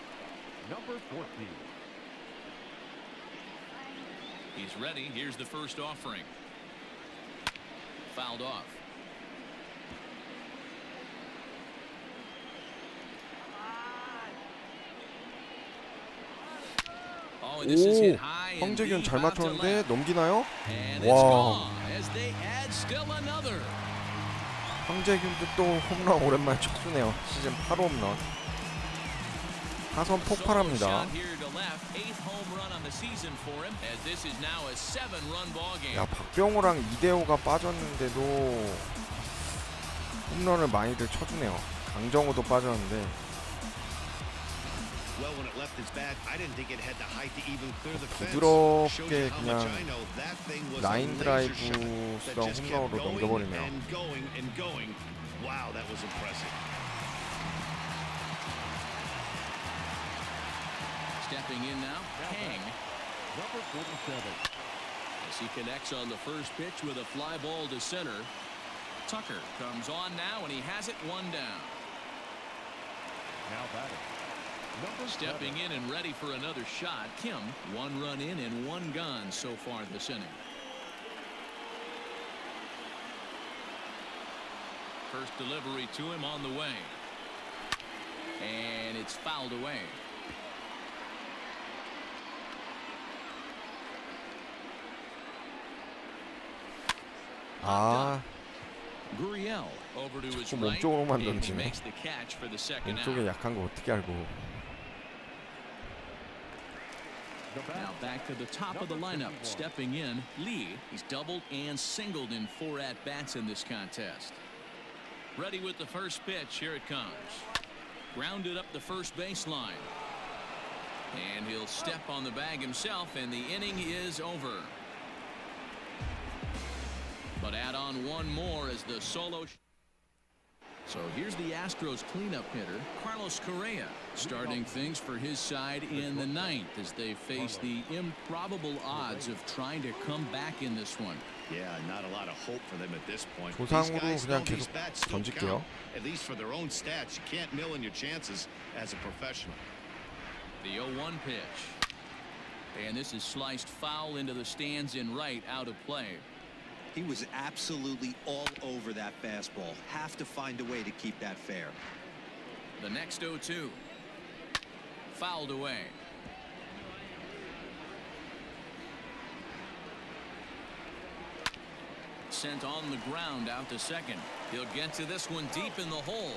number 14. He's ready. Here's the first offering. Fouled off. Oh, and this is hit high and 황재균 deep 잘 out to 맞췄는데 left. 넘기나요? And it's 와. gone as they add still another. 황재균도 또 홈런 오랜만에 쳤으네요. 시즌 8호 홈런. 타선 폭발합니다. 야, 박병호랑 이대호가 빠졌는데도 홈런을 많이들 쳐주네요. 강정호도 빠졌는데 부드럽게 그냥 라인 드라이브성 홈런으로 넘겨버리네요. Stepping in now, Kang. Number 47. As he connects on the first pitch with a fly ball to center. Tucker comes on now, and he has it 1 down. Now batting. Number Stepping 7. in and ready for another shot. Kim, 1 run in and 1 gone so far this inning. First delivery to him on the way. And it's fouled away. 아, Gurriel over to his 자꾸 right. 몸쪽으로만 And he 던지네. makes the catch for the second out. 몸쪽에 약한 거 어떻게 알고. Now back to the top of the lineup. Stepping in, Lee. He's doubled and singled in 4 at-bats in this contest. Ready with the first pitch. Here it comes. Grounded up the first baseline. And he'll step on the bag himself, and the inning is over. But add on one more as the solo. So here's the Astros cleanup hitter, Carlos Correa, starting things for his side in the 9th as they face the improbable odds of trying to come back in this one. Yeah, not a lot of hope for them at this point. 조상으로 These guys know 그냥 these 계속 bats still 던질게요. count. At least for their own stats, you can't mill in your chances as a professional. The 0-1 pitch. And this is sliced foul into the stands in right, out of play. He was absolutely all over that fastball. Have to find a way to keep that fair. The next 0-2. Fouled away. Sent on the ground out to second. He'll get to this one deep in the hole.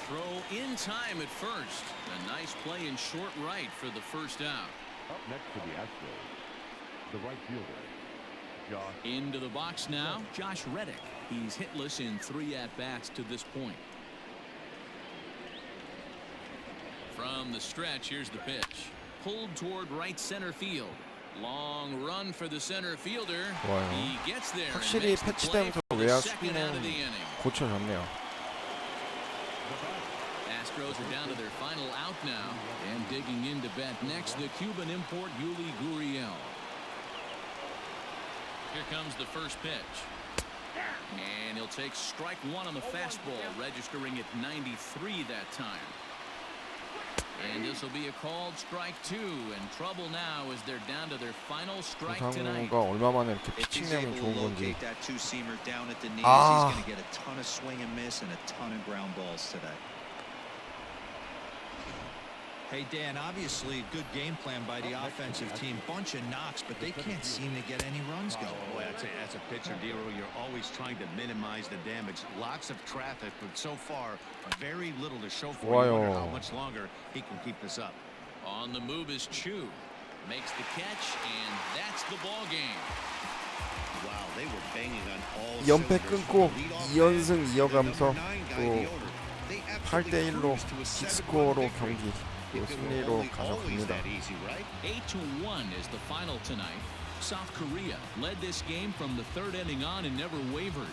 Throw in time at first. A nice play in short right for the first out. Up next to the Astros, the right fielder, Josh. Into the box now, Josh Reddick. He's hitless in 3 at-bats to this point. From the stretch, here's the pitch. Pulled toward right center field. Long run for the center fielder. 좋아요. He gets there. and 확실히 makes the play 패치되면서 for the 외야 second out of the 수비는 inning. 고쳐졌네요. Astros are down to their final out now, and digging in to bat next, the Cuban import Yuli Gurriel. Here comes the first pitch. And he'll take strike 1 on the fastball, registering at 93 that time. And this will be a called strike 2, and trouble now as they're down to their final strike tonight. 조상우가 얼마 만에 이렇게 If 피칭 he's 내용이 able to 좋은 건지. locate that two-seamer down at the knees, Ah. he's going to get a ton of swing and miss and a ton of ground balls today. Hey, Dan, obviously good game plan by the offensive team. Bunch of knocks, but they can't seem to get any runs going. Boy, as a pitcher, Dero, you're always trying to minimize the damage. Lots of traffic, but so far, very little to show for it. You wonder how much longer he can keep this up. On the move is Chu. Makes the catch, and that's the ball game. Wow, they were banging on all 연패 cylinders. 끊고 Leadoff 2연승 man, 이어가면서 the number 9 guy, 또 the owner. They absolutely 8대1로 cruised to a 7-1 빅스코어로 victory. 경기 또 If it were 승리로 only always 가져갑니다. that easy, right? 8-1 is the final tonight. South Korea led this game from the 3rd inning on and never wavered.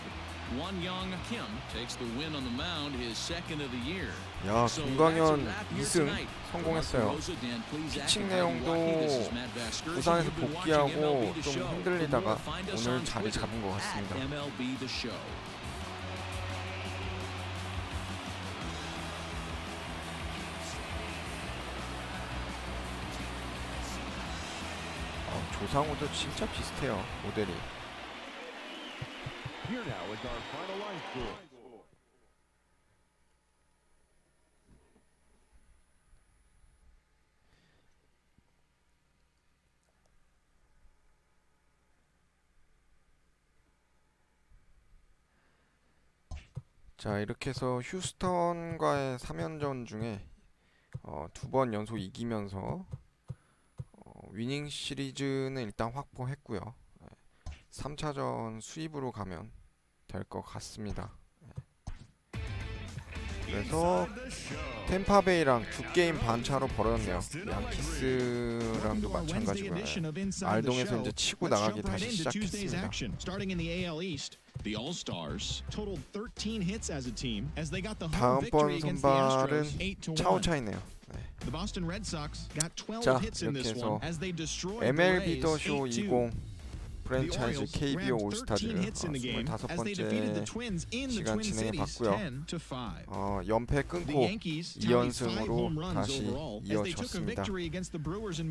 Won-Young Kim takes the win on the mound, his 2nd of the year. 야, So 김광현 that's a wrap here 2승 tonight. 성공했어요. Marco Rosa, Dan Plesac, 피칭 and Bobby 내용도 Watkey. This is Matt Vasgersian. 부산에서 You've been watching 복귀하고 MLB The 좀 Show. 흔들리다가 For more, find us 오늘 on 자리 Twitter 잡은 것 같습니다. at MLB The Show. 조상우도 진짜 비슷해요, 모델이. Here now is our final line score. 자, 이렇게 해서 휴스턴과의 3연전 중에 2번 연속 이기면서 위닝 시리즈는 일단 확보했고요. 3차전 수입으로 가면 될 것 같습니다. 그래서 템파베이랑 2게임 반 차로 벌어졌네요. 양키스랑도 마찬가지고요. 알동에서 이제 치고 나가기 다시 시작했습니다. Starting in the AL East, the All-Stars totaled 13 hits as a team as they got the home 다음번 victory against the Astros 선발은 8-1. 차오차이네요. The Boston Red Sox got 12 자, hits in this 이렇게 one 해서 as they destroyed the MLB Rays 더 쇼 8-2. 20 프랜차이즈 Kbo 올스타즈 25번째 시간 진행해봤고요. 연패 끊고 2연승으로 다시 이어졌습니다.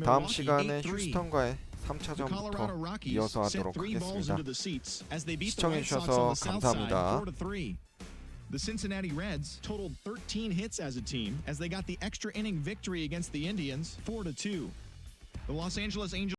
다음 시간에 휴스턴과의 3차전부터 이어서 하도록 하겠습니다. 시청해주셔서 감사합니다. The Cincinnati Reds totaled 13 hits as a team as they got the extra inning victory against the Indians 4-2. The Los Angeles Angels